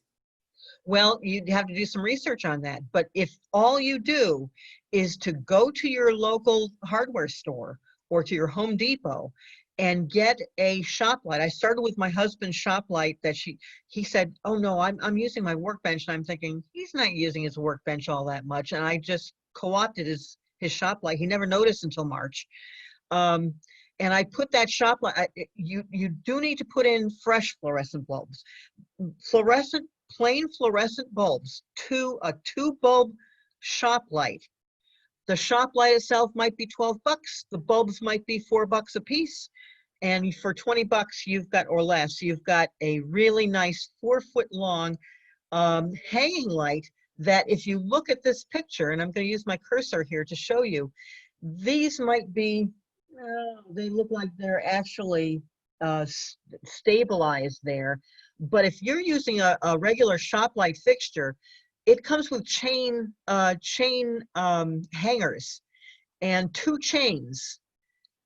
Well, you'd have to do some research on that. But if all you do is to go to your local hardware store or to your Home Depot and get a shop light. I started with my husband's shop light that he said, oh no, I'm using my workbench. And I'm thinking, he's not using his workbench all that much. And I just co-opted his shop light. He never noticed until March. And I put that shop light, you do need to put in fresh fluorescent bulbs. Plain fluorescent bulbs, a 2 bulb shop light. The shop light itself might be $12. The bulbs might be $4 a piece. And for $20 you've got, or less, you've got a really nice 4-foot long hanging light that if you look at this picture, and I'm going to use my cursor here to show you, these might be, they look like they're actually stabilized there. But if you're using a regular shop light fixture, it comes with chain hangers, and 2 chains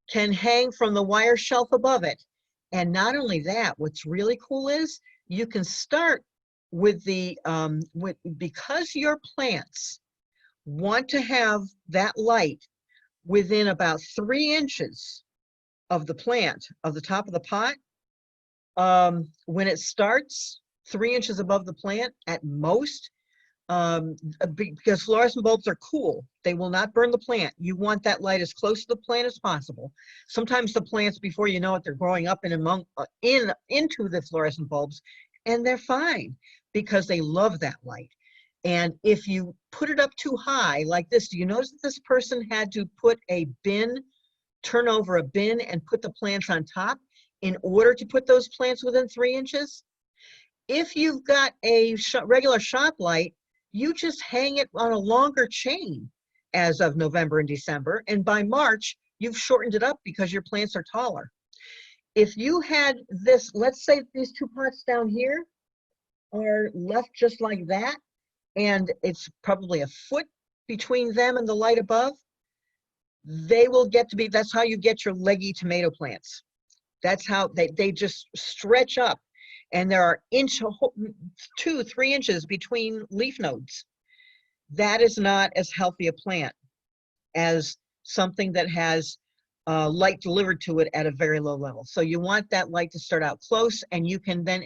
can hang from the wire shelf above it. And not only that, what's really cool is you can start with the, because your plants want to have that light within about 3 inches of the plant, of the top of the pot. When it starts 3 inches above the plant at most, because fluorescent bulbs are cool, they will not burn the plant. You want that light as close to the plant as possible. Sometimes the plants, before you know it, they're growing up into the fluorescent bulbs, and they're fine because they love that light. And if you put it up too high like this, do you notice that this person had to put a bin, turn over a bin and put the plants on top in order to put those plants within 3 inches? If you've got a regular shop light, you just hang it on a longer chain as of November and December, and by March, you've shortened it up because your plants are taller. If you had this, let's say these 2 pots down here are left just like that, and it's probably a foot between them and the light above, they will get to be, that's how you get your leggy tomato plants. That's how they just stretch up. And there are 2-3 inches between leaf nodes. That is not as healthy a plant as something that has light delivered to it at a very low level. So you want that light to start out close, and you can then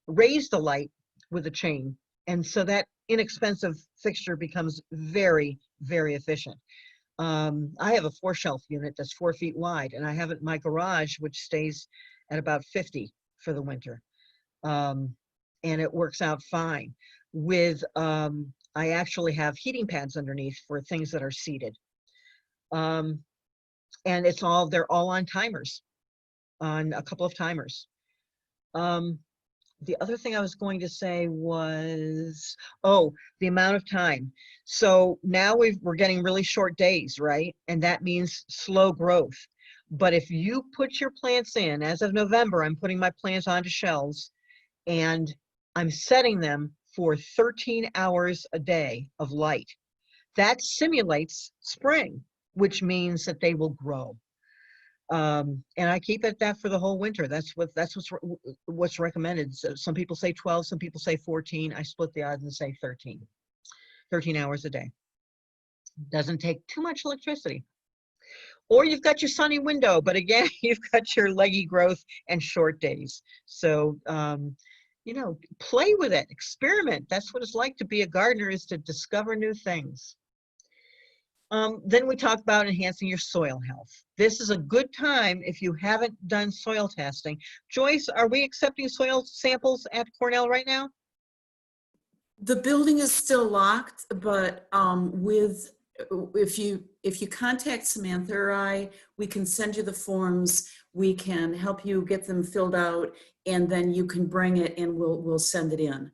raise the light with a chain. And so that inexpensive fixture becomes very, very efficient. I have a 4-shelf unit that's 4 feet wide, and I have it in my garage, which stays at about 50 for the winter. And it works out fine. With, I actually have heating pads underneath for things that are seated. And they're all on timers, on a couple of timers. The other thing I was going to say was, the amount of time. So now we're getting really short days, right? And that means slow growth. But if you put your plants in, as of November, I'm putting my plants onto shelves, and I'm setting them for 13 hours a day of light. That simulates spring, which means that they will grow. And I keep it that for the whole winter. That's what's recommended. So some people say 12, some people say 14. I split the odds and say 13 hours a day. Doesn't take too much electricity. Or you've got your sunny window, but again, you've got your leggy growth and short days. So, play with it, experiment. That's what it's like to be a gardener, is to discover new things. Then we talk about enhancing your soil health. This is a good time if you haven't done soil testing. Joyce, are we accepting soil samples at Cornell right now? The building is still locked, but if you contact Samantha or I, we can send you the forms. We can help you get them filled out, and then you can bring it and we'll send it in.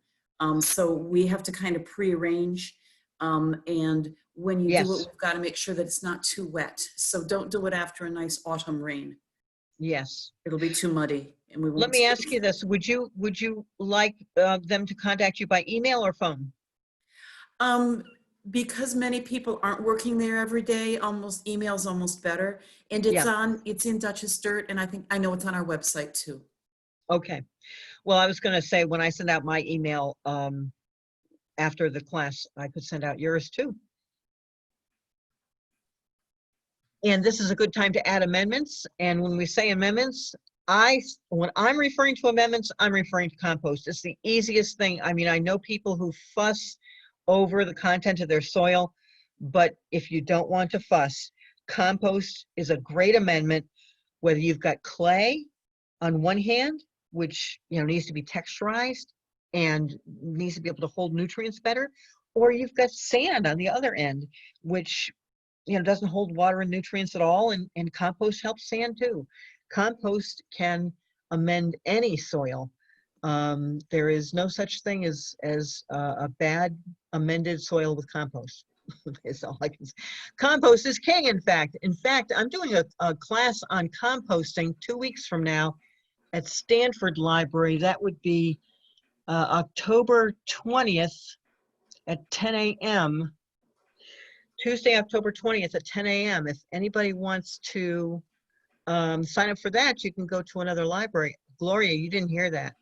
So we have to kind of pre-arrange, and when you do it, we've got to make sure that it's not too wet. So don't do it after a nice autumn rain. Yes. It'll be too muddy, and we won't. Let me ask you this: Would you like them to contact you by email or phone? Because many people aren't working there every day, email's almost better. And it's in Dutchess Dirt, and I know it's on our website too. Okay. Well, I was going to say, when I send out my email after the class, I could send out yours too. And this is a good time to add amendments. And when we say amendments, when I'm referring to amendments, I'm referring to compost. It's the easiest thing. I mean, I know people who fuss over the content of their soil, but if you don't want to fuss, compost is a great amendment, whether you've got clay on one hand, which, you know, needs to be texturized and needs to be able to hold nutrients better, or you've got sand on the other end, which, you know, doesn't hold water and nutrients at all, and compost helps sand too. Compost can amend any soil. There is no such thing as a bad amended soil with compost. Is all I can say. Compost is king, in fact. In fact, I'm doing a class on composting 2 weeks from now at Stanford Library. That would be October 20th at 10 a.m. Tuesday, October 20th at 10 a.m. If anybody wants to sign up for that, you can go to another library. Gloria, you didn't hear that.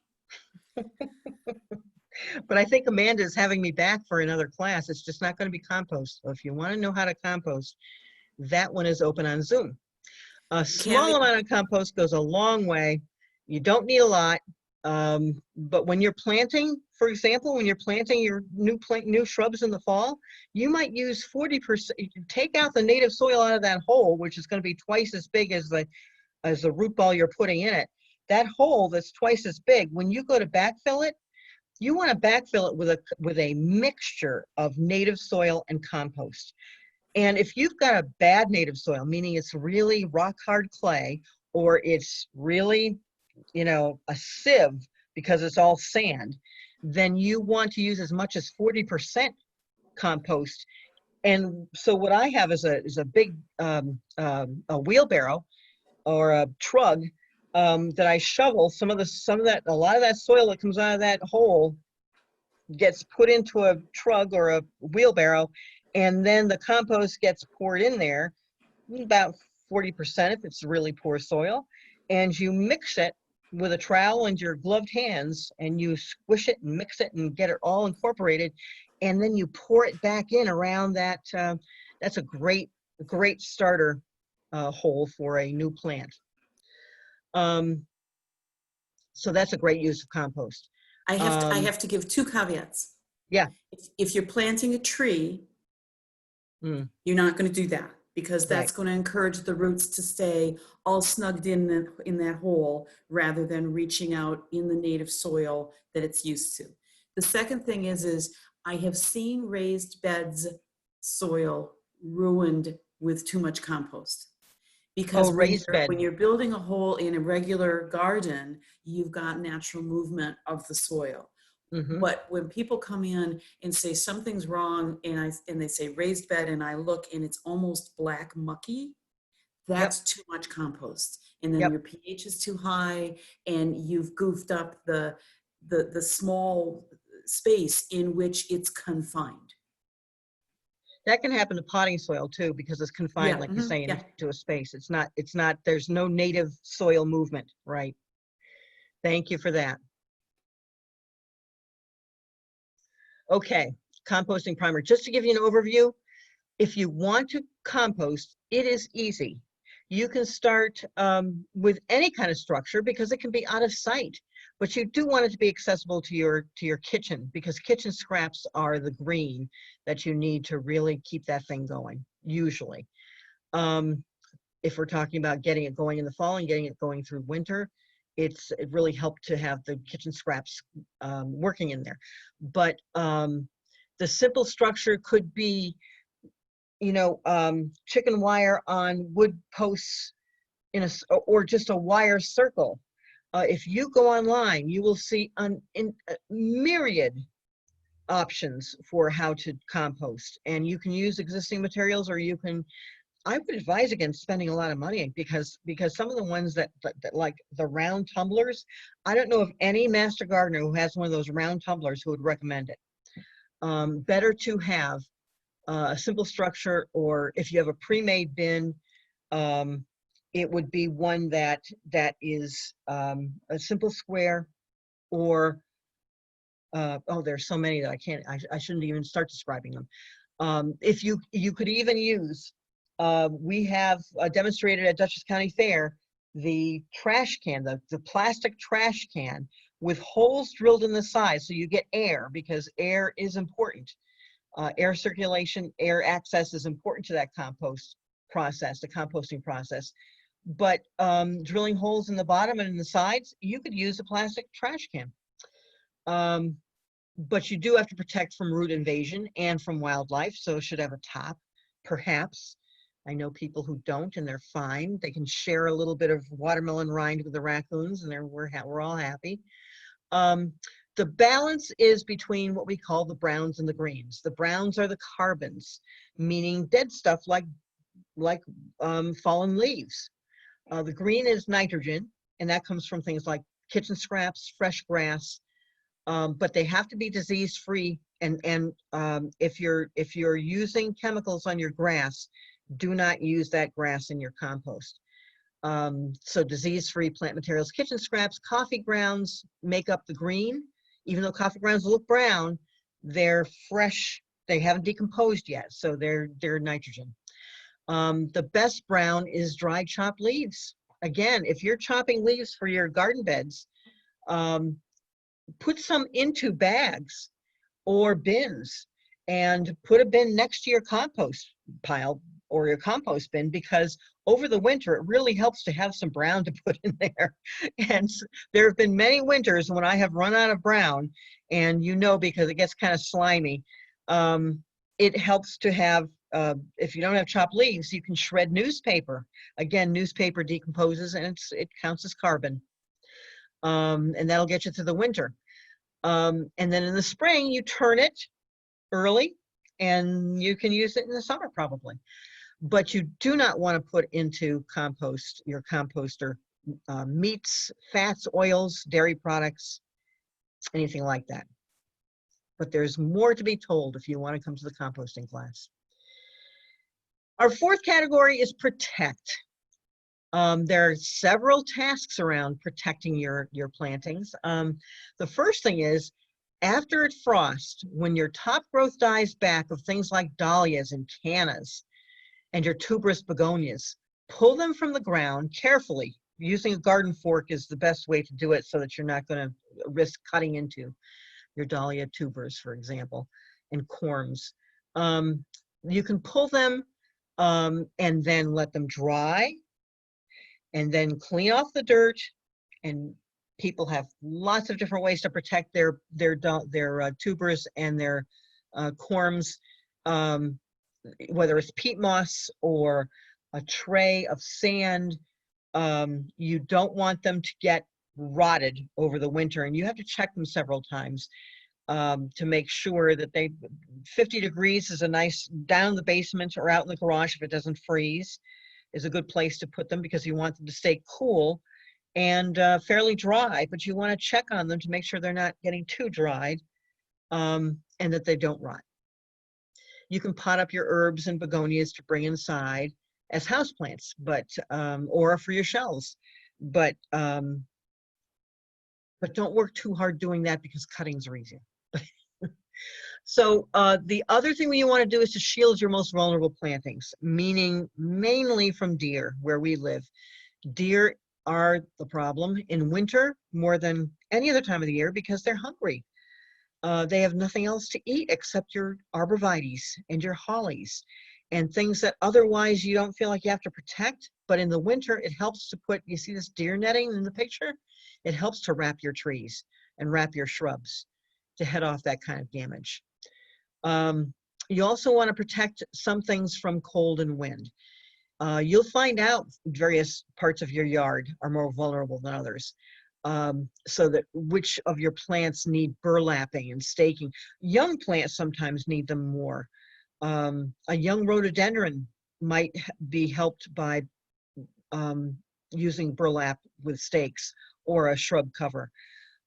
But I think Amanda is having me back for another class. It's just not going to be compost. So if you want to know how to compost, that one is open on Zoom. A small amount of compost goes a long way. You don't need a lot. But when you're planting, for example, when you're planting your new shrubs in the fall, you might use 40%. Take out the native soil out of that hole, which is going to be twice as big as the root ball you're putting in it. That hole that's twice as big, when you go to backfill it, you want to backfill it with a mixture of native soil and compost. And if you've got a bad native soil, meaning it's really rock hard clay, or it's really, you know, a sieve because it's all sand, then you want to use as much as 40% compost. And so what I have is a big a wheelbarrow or a trug that I shovel a lot of that soil that comes out of that hole gets put into a trug or a wheelbarrow, and then the compost gets poured in there, about 40% if it's really poor soil, and you mix it with a trowel and your gloved hands, and you squish it and mix it and get it all incorporated, and then you pour it back in around that. That's a great starter hole for a new plant. So that's a great use of compost. I have to give 2 caveats. Yeah. If you're planting a tree, you're not going to do that, because that's going to encourage the roots to stay all snugged in that hole rather than reaching out in the native soil that it's used to. The second thing is I have seen raised beds soil ruined with too much compost. Because when you're building a hole in a regular garden, you've got natural movement of the soil. But when people come in and say something's wrong, and they say raised bed, and I look and it's almost black mucky, that's too much compost. And then your pH is too high, and you've goofed up the small space in which it's confined. That can happen to potting soil too, because it's confined, like you're saying, to a space. It's not, there's no native soil movement, right? Thank you for that. Okay, composting primer. Just to give you an overview, if you want to compost, it is easy. You can start with any kind of structure because it can be out of sight, but you do want it to be accessible to your kitchen, because kitchen scraps are the green that you need to really keep that thing going, usually. If we're talking about getting it going in the fall and getting it going through winter, it really helped to have the kitchen scraps working in there. But the simple structure could be, you know, chicken wire on wood posts or just a wire circle. If you go online, you will see a myriad options for how to compost, and you can use existing materials, or you can. I would advise against spending a lot of money, because some of the ones that like the round tumblers, I don't know of any master gardener who has one of those round tumblers who would recommend it. Better to have a simple structure, or if you have a pre-made bin, it would be one that is a simple square, or oh, there's so many that I shouldn't even start describing them. If you could even use We have demonstrated at Dutchess County Fair the trash can, the plastic trash can with holes drilled in the side so you get air, because air is important. Air circulation, air access is important to that compost process, the composting process. But drilling holes in the bottom and in the sides, you could use a plastic trash can. But you do have to protect from root invasion and from wildlife, so it should have a top, perhaps. I know people who don't, and they're fine. They can share a little bit of watermelon rind with the raccoons, and we're all happy. The balance is between what we call the browns and the greens. The browns are the carbons, meaning dead stuff like fallen leaves. The green is nitrogen, and that comes from things like kitchen scraps, fresh grass, but they have to be disease-free. And if you're using chemicals on your grass, do not use that grass in your compost. So disease-free plant materials, kitchen scraps, coffee grounds make up the green. Even though coffee grounds look brown, they're fresh. They haven't decomposed yet, so they're nitrogen. The best brown is dry chopped leaves. Again, if you're chopping leaves for your garden beds, put some into bags or bins, and put a bin next to your compost pile or your compost bin, because over the winter it really helps to have some brown to put in there. And there have been many winters when I have run out of brown, and because it gets kind of slimy, it helps to have, if you don't have chopped leaves, you can shred newspaper. Again, newspaper decomposes and it counts as carbon, and that'll get you through the winter. And then in the spring you turn it early, and you can use it in the summer probably. But you do not want to put into your composter, meats, fats, oils, dairy products, anything like that. But there's more to be told if you want to come to the composting class. Our fourth category is protect. There are several tasks around protecting your plantings. The first thing is, after it frosts, when your top growth dies back of things like dahlias and cannas and your tuberous begonias, pull them from the ground carefully. Using a garden fork is the best way to do it, so that you're not going to risk cutting into your dahlia tubers, for example, and corms. You can pull them and then let them dry, and then clean off the dirt. And people have lots of different ways to protect their tubers and their corms, whether it's peat moss or a tray of sand. You don't want them to get rotted over the winter, and you have to check them several times to make sure that 50 degrees is a nice, down the basement or out in the garage if it doesn't freeze, is a good place to put them, because you want them to stay cool and fairly dry, but you want to check on them to make sure they're not getting too dried, and that they don't rot. You can pot up your herbs and begonias to bring inside as houseplants, but or for your shelves, but don't work too hard doing that, because cuttings are easier. So the other thing that you want to do is to shield your most vulnerable plantings, meaning mainly from deer, where we live. Deer are the problem in winter more than any other time of the year, because they're hungry. They have nothing else to eat except your arborvitaes and your hollies and things that otherwise you don't feel like you have to protect. But in the winter, it helps to put, you see this deer netting in the picture? It helps to wrap your trees and wrap your shrubs to head off that kind of damage. You also want to protect some things from cold and wind. You'll find out various parts of your yard are more vulnerable than others. So that which of your plants need burlapping and staking. Young plants sometimes need them more. A young rhododendron might be helped by using burlap with stakes or a shrub cover.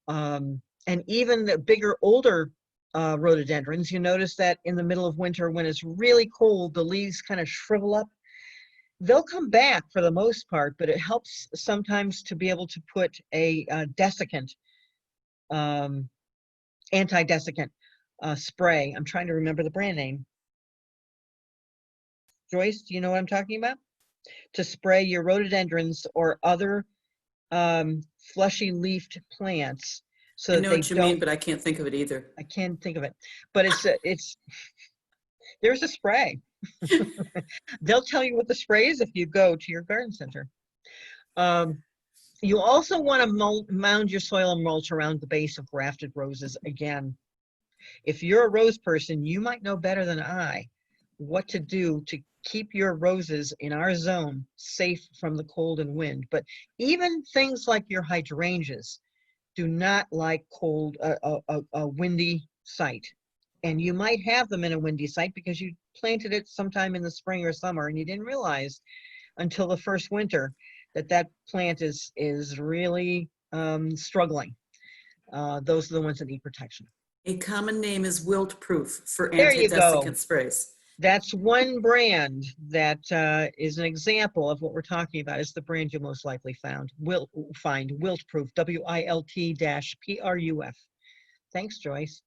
And even the bigger, older rhododendrons, you notice that in the middle of winter, when it's really cold, the leaves kind of shrivel up. They'll come back for the most part, but it helps sometimes to be able to put a desiccant, anti-desiccant spray. I'm trying to remember the brand name. Joyce, do you know what I'm talking about? To spray your rhododendrons or other fleshy leafed plants so I that know they what you don't, mean, but I can't think of it either. I can't think of it, but there's a spray. They'll tell you what the spray is if you go to your garden center. You also want to mound your soil and mulch around the base of grafted roses. Again, if you're a rose person, you might know better than I what to do to keep your roses in our zone safe from the cold and wind. But even things like your hydrangeas do not like cold, a windy site. And you might have them in a windy site because you planted it sometime in the spring or summer and you didn't realize until the first winter that plant is really struggling. Those are the ones that need protection. A common name is wilt proof for There you go. anti-desiccant sprays. That's one brand that is an example of what we're talking about. It's the brand you'll most likely find Wiltproof, WILT-PRUF. Thanks, Joyce.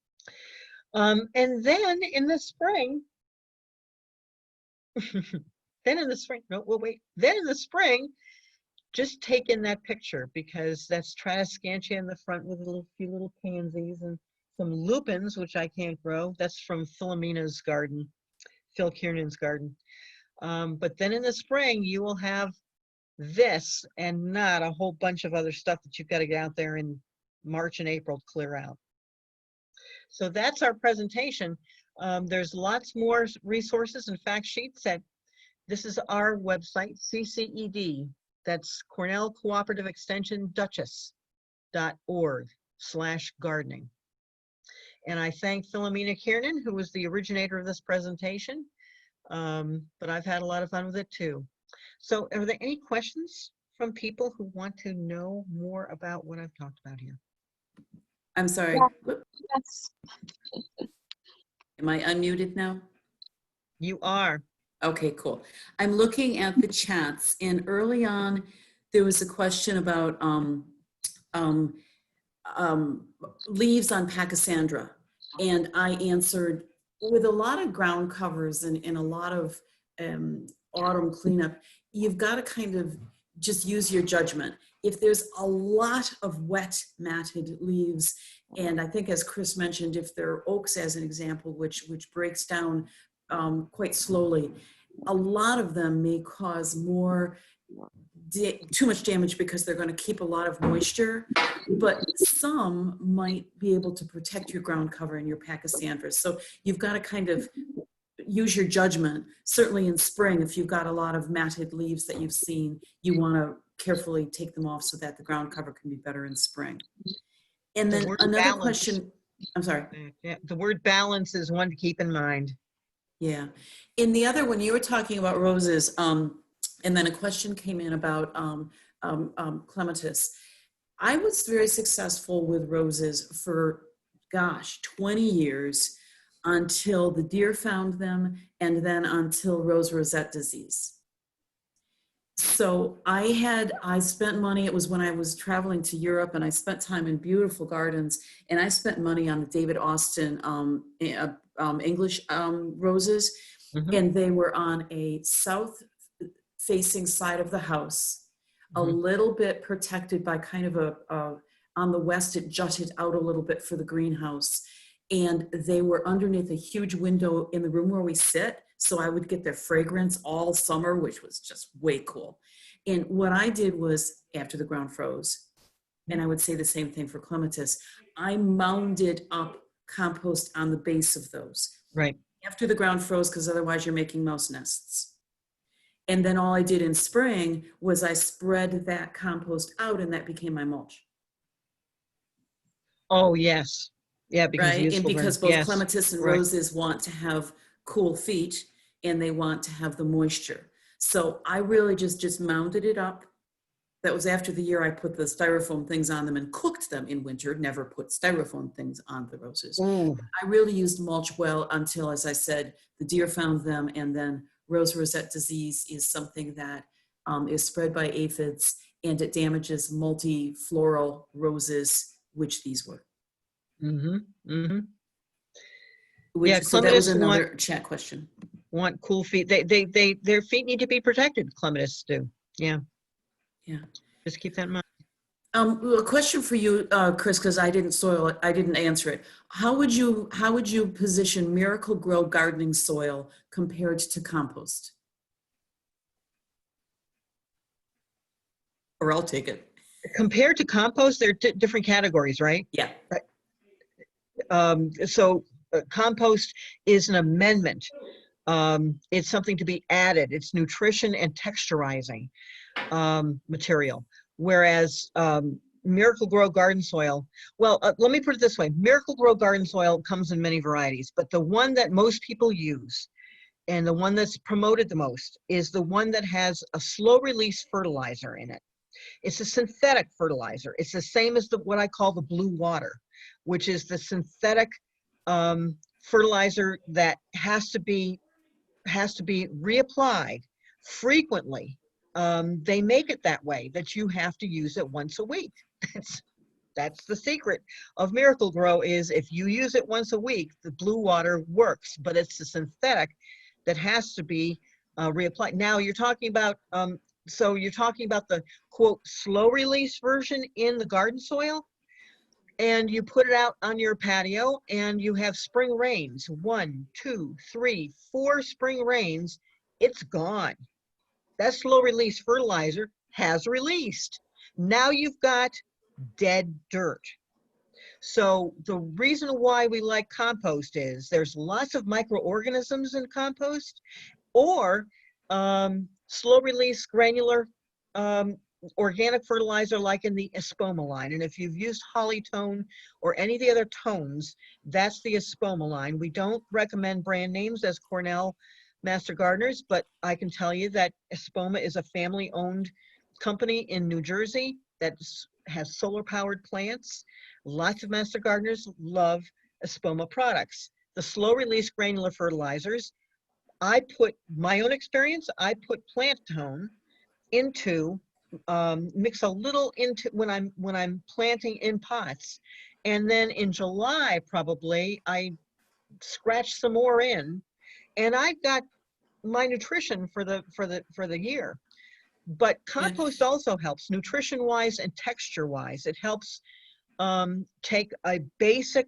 And then in the spring, then in the spring, just take in that picture because that's Tradescantia in the front with a few little pansies and some lupins, which I can't grow. That's from Philomena's garden, Phil Kiernan's garden. But then in the spring, you will have this and not a whole bunch of other stuff that you've got to get out there in March and April to clear out. So that's our presentation. There's lots more resources and fact sheets this is our website, CCED. That's Cornell Cooperative Extension Dutchess.org/gardening. And I thank Philomena Kiernan, who was the originator of this presentation. But I've had a lot of fun with it too. So are there any questions from people who want to know more about what I've talked about here? I'm sorry. Yeah. Yes. Am I unmuted now? You are. Okay, cool. I'm looking at the chats, and early on, there was a question about leaves on Pachysandra, and I answered with a lot of ground covers and a lot of autumn cleanup. You've got to kind of just use your judgment. If there's a lot of wet matted leaves, and I think as Chris mentioned, if there are oaks as an example, which breaks down quite slowly, a lot of them may cause too much damage because they're going to keep a lot of moisture, but some might be able to protect your ground cover and your Pachysandra. So you've got to kind of use your judgment. Certainly in spring, if you've got a lot of matted leaves that you've seen, you want to carefully take them off so that the ground cover can be better in spring. And then another question, I'm sorry. Yeah, the word balance is one to keep in mind. Yeah. In the other one, you were talking about roses, and then a question came in about clematis. I was very successful with roses for, 20 years until the deer found them and then until rose rosette disease. So I spent money, it was when I was traveling to Europe and I spent time in beautiful gardens, and I spent money on the David Austin English roses, and they were on a south facing side of the house, a little bit protected by kind of on the west, it jutted out a little bit for the greenhouse. And they were underneath a huge window in the room where we sit. So I would get their fragrance all summer, which was just way cool. And what I did was, after the ground froze, and I would say the same thing for clematis, I mounded up compost on the base of those. Right. After the ground froze, because otherwise you're making mouse nests. And then all I did in spring was I spread that compost out, and that became my mulch. Oh, yes. Yeah, because right? And because both clematis and roses want to have cool feet, and they want to have the moisture. So I really just mounded it up. That was after the year I put the styrofoam things on them and cooked them in winter, never put styrofoam things on the roses. I really used mulch well until, as I said, the deer found them, and then rose rosette disease is something that is spread by aphids, and it damages multifloral roses, which these were. Yeah, So that was clematis another chat question. want cool feet. Their feet need to be protected. Clematis do. Yeah, Yeah. just keep that in mind. A question for you, Chris, because I didn't answer it. How would you position Miracle Grow gardening soil compared to compost? Or I'll take it. Compared to compost, they're different categories, right? Yeah. So compost is an amendment. It's something to be added. It's nutrition and texturizing material. Whereas Miracle Grow garden soil, well, let me put it this way. Miracle Grow garden soil comes in many varieties, but the one that most people use and the one that's promoted the most is the one that has a slow release fertilizer in it. It's a synthetic fertilizer. It's the same as what I call the blue water, which is the synthetic fertilizer that has to be reapplied frequently. They make it that way, that you have to use it once a week. That's the secret of Miracle Grow, is if you use it once a week, the blue water works, but it's the synthetic that has to be reapplied. Now you're talking about, so you're talking about the quote slow release version in the garden soil, and you put it out on your patio and you have spring rains, 1, 2, 3, 4 spring rains, it's gone. That slow release fertilizer has released. Now you've got dead dirt. So the reason why we like compost is there's lots of microorganisms in compost, or slow release granular organic fertilizer like in the Espoma line. And if you've used Holly Tone or any of the other tones, that's the Espoma line. We don't recommend brand names as Cornell Master Gardeners, but I can tell you that Espoma is a family-owned company in New Jersey that has solar-powered plants. Lots of Master Gardeners love Espoma products. The slow-release granular fertilizers, I put my own experience, I put plant tone into, mix a little into when I'm planting in pots. And then in July, probably, I scratch some more in, and I've got my nutrition for the year. But compost also helps nutrition wise and texture wise. It helps take a basic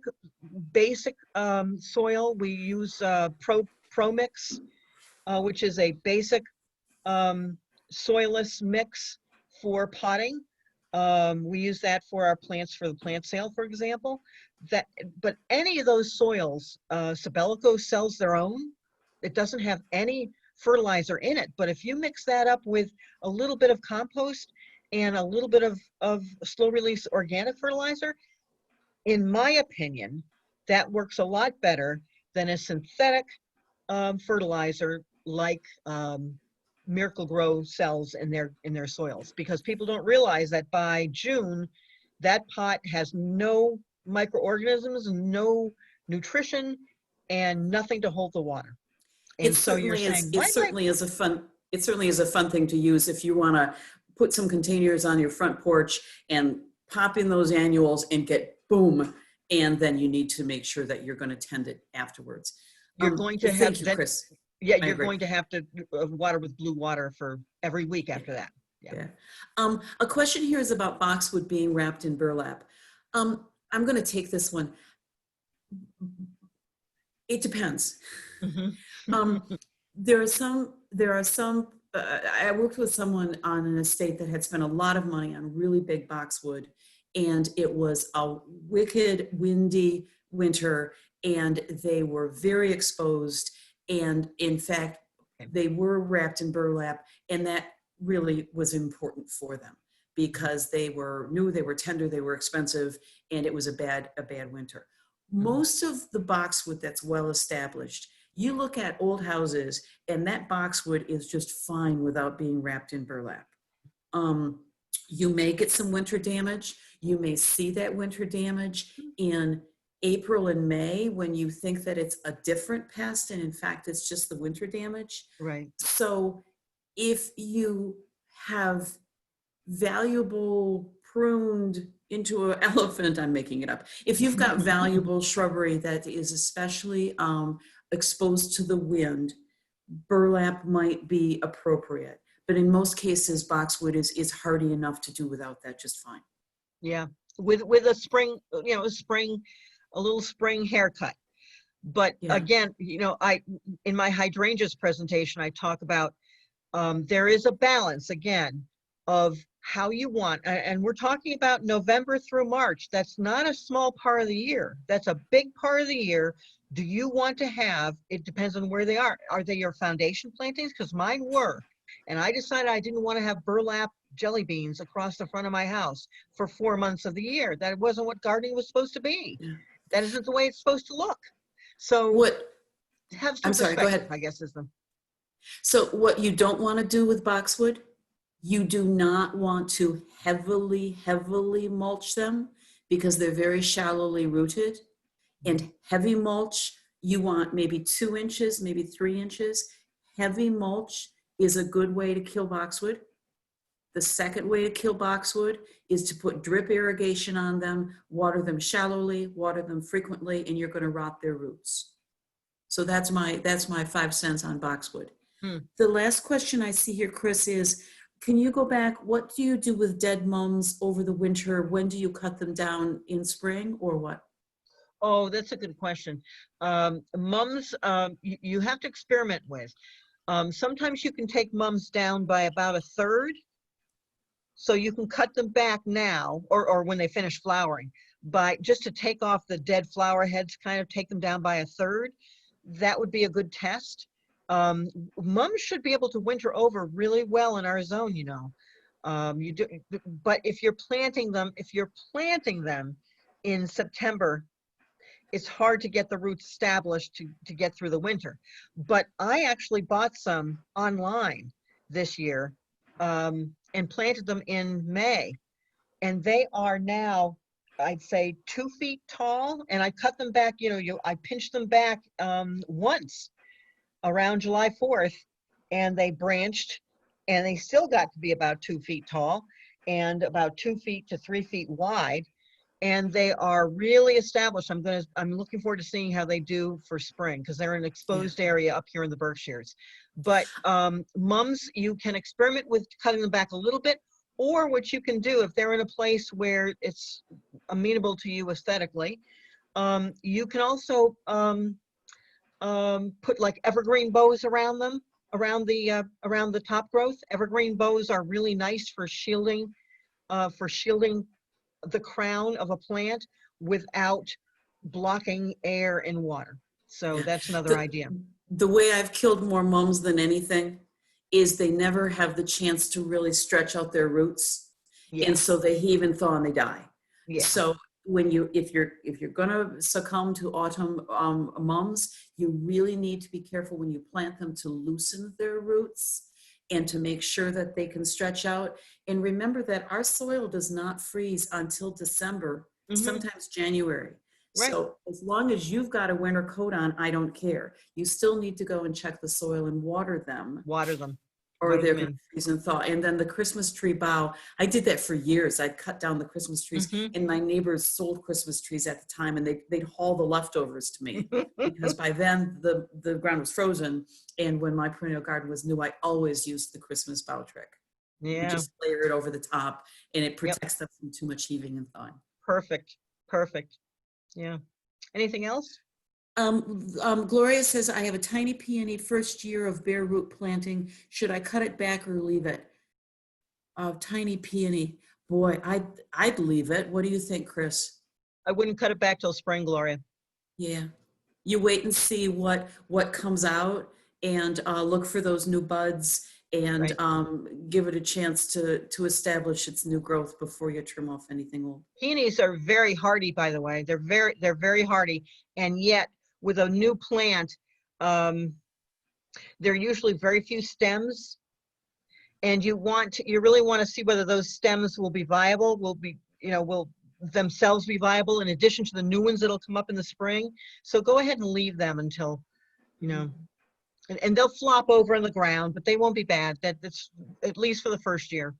soil. We use Pro Mix, which is a basic soilless mix for potting. We use that for our plants for the plant sale, for example. But any of those soils, Sabelico sells their own. It doesn't have any fertilizer in it, but if you mix that up with a little bit of compost and a little bit of slow release organic fertilizer, in my opinion, that works a lot better than a synthetic fertilizer like Miracle Grow sells in their soils, because people don't realize that by June, that pot has no microorganisms, no nutrition, and nothing to hold the water. And so you're saying, it certainly is a fun thing to use if you want to put some containers on your front porch and pop in those annuals and get boom, and then you need to make sure that you're going to tend it afterwards. You're going to have, thank you, Chris. Yeah, you're going to have to water with blue water for every week after that. Yeah. A question here is about boxwood being wrapped in burlap. I'm going to take this one. It depends. Mm-hmm. There are some, I worked with someone on an estate that had spent a lot of money on really big boxwood, and it was a wicked windy winter, and they were very exposed. And in fact, they were wrapped in burlap, and that really was important for them because they knew they were tender, they were expensive, and it was a bad winter. Most of the boxwood that's well established, you look at old houses and that boxwood is just fine without being wrapped in burlap. You may get some winter damage. You may see that winter damage in April and May when you think that it's a different pest and in fact it's just the winter damage. Right. So if you have valuable pruned into an elephant, I'm making it up. If you've got valuable shrubbery that is especially exposed to the wind, burlap might be appropriate. But in most cases, boxwood is hardy enough to do without that just fine. Yeah, with a spring, a little spring haircut. But Yeah. again, in my hydrangeas presentation, I talk about there is a balance again of how you want, and we're talking about November through March. That's not a small part of the year. That's a big part of the year. Do you want to have, it depends on where they are. Are they your foundation plantings? Because mine were. And I decided I didn't want to have burlap jelly beans across the front of my house for 4 months of the year. That wasn't what gardening was supposed to be. Yeah. That isn't the way it's supposed to look. So What, have some I'm sorry, go perspective, ahead. I guess is the. So what you don't want to do with boxwood, you do not want to heavily mulch them because they're very shallowly rooted. And heavy mulch, you want maybe 2 inches, maybe 3 inches. Heavy mulch is a good way to kill boxwood. The second way to kill boxwood is to put drip irrigation on them, water them shallowly, water them frequently, and you're going to rot their roots. So that's my 5 cents on boxwood. The last question I see here, Chris, is can you go back? What do you do with dead mums over the winter? When do you cut them down, in spring or what? Oh, that's a good question. Mums, you have to experiment with. Sometimes you can take mums down by about a third. So you can cut them back now, or when they finish flowering, by just to take off the dead flower heads, kind of take them down by a third. That would be a good test. Mums should be able to winter over really well in our zone, you do, but if you're planting them in September, it's hard to get the roots established to get through the winter. But I actually bought some online this year and planted them in May. And they are now, I'd say 2 feet tall. And I cut them back, I pinched them back once around July 4th, and they branched, and they still got to be about 2 feet tall and about 2 feet to 3 feet wide. And they are really established. I'm looking forward to seeing how they do for spring, because they're an exposed area up here in the Berkshires. But mums, you can experiment with cutting them back a little bit, or what you can do if they're in a place where it's amenable to you aesthetically, you can also put like evergreen bows around them, around the top growth. Evergreen bows are really nice for shielding the crown of a plant without blocking air and water. So that's another idea. The way I've killed more mums than anything is they never have the chance to really stretch out their roots. Yeah. And so they heave and thaw and they die. Yeah. So if you're gonna succumb to autumn mums, you really need to be careful when you plant them to loosen their roots and to make sure that they can stretch out. And remember that our soil does not freeze until December, sometimes January. Right. So as long as you've got a winter coat on, I don't care. You still need to go and check the soil and water them. Water them. Or they're going to freeze and thaw. And then the Christmas tree bough, I did that for years. I'd cut down the Christmas trees, and my neighbors sold Christmas trees at the time, and they'd haul the leftovers to me because by then the ground was frozen. And when my perennial garden was new, I always used the Christmas bough trick. Yeah. You just layer it over the top, and it protects them from too much heaving and thawing. Perfect. Perfect. Yeah. Anything else? Gloria says, I have a tiny peony first year of bare root planting. Should I cut it back or leave it? Tiny peony. Boy, I'd leave it. What do you think, Chris? I wouldn't cut it back till spring, Gloria. Yeah. You wait and see what comes out and look for those new buds and give it a chance to establish its new growth before you trim off anything old. Peonies are very hardy, by the way. They're very hardy, and yet with a new plant, there are usually very few stems, and you really want to see whether those stems will be viable, will themselves be viable in addition to the new ones that'll come up in the spring. So go ahead and leave them until, and they'll flop over in the ground, but they won't be bad. That's at least for the first year.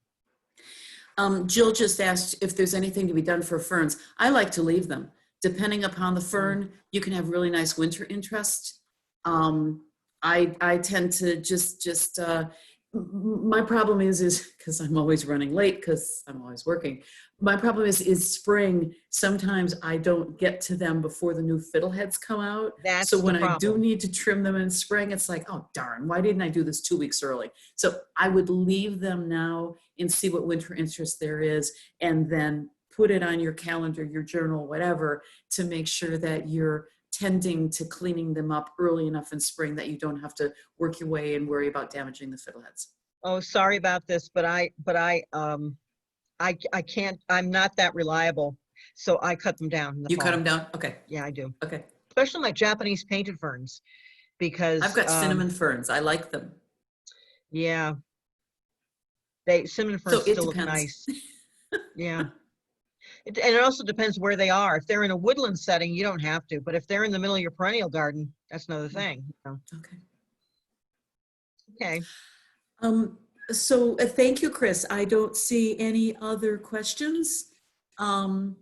Jill just asked if there's anything to be done for ferns. I like to leave them. Depending upon the fern, you can have really nice winter interest. I tend to my problem is because I'm always running late because I'm always working. My problem is spring. Sometimes I don't get to them before the new fiddleheads come out. That's So the when I do problem. need to trim them in spring, it's like, oh darn, why didn't I do this 2 weeks early? So I would leave them now and see what winter interest there is, and then put it on your calendar, your journal, whatever, to make sure that you're tending to cleaning them up early enough in spring that you don't have to work your way and worry about damaging the fiddleheads. Oh, sorry about this, but I can't, I'm not that reliable. So I cut them down in the You cut fall. them down? Okay, Yeah, I do. okay. Especially my Japanese painted ferns because I've got cinnamon ferns. I like them. yeah, cinnamon So ferns it still look depends. nice. Yeah. And it also depends where they are. If they're in a woodland setting, you don't have to. But if they're in the middle of your perennial garden, that's another thing. Okay. Okay. So thank you, Chris. I don't see any other questions. I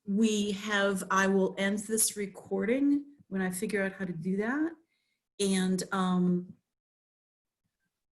will end this recording when I figure out how to do that. And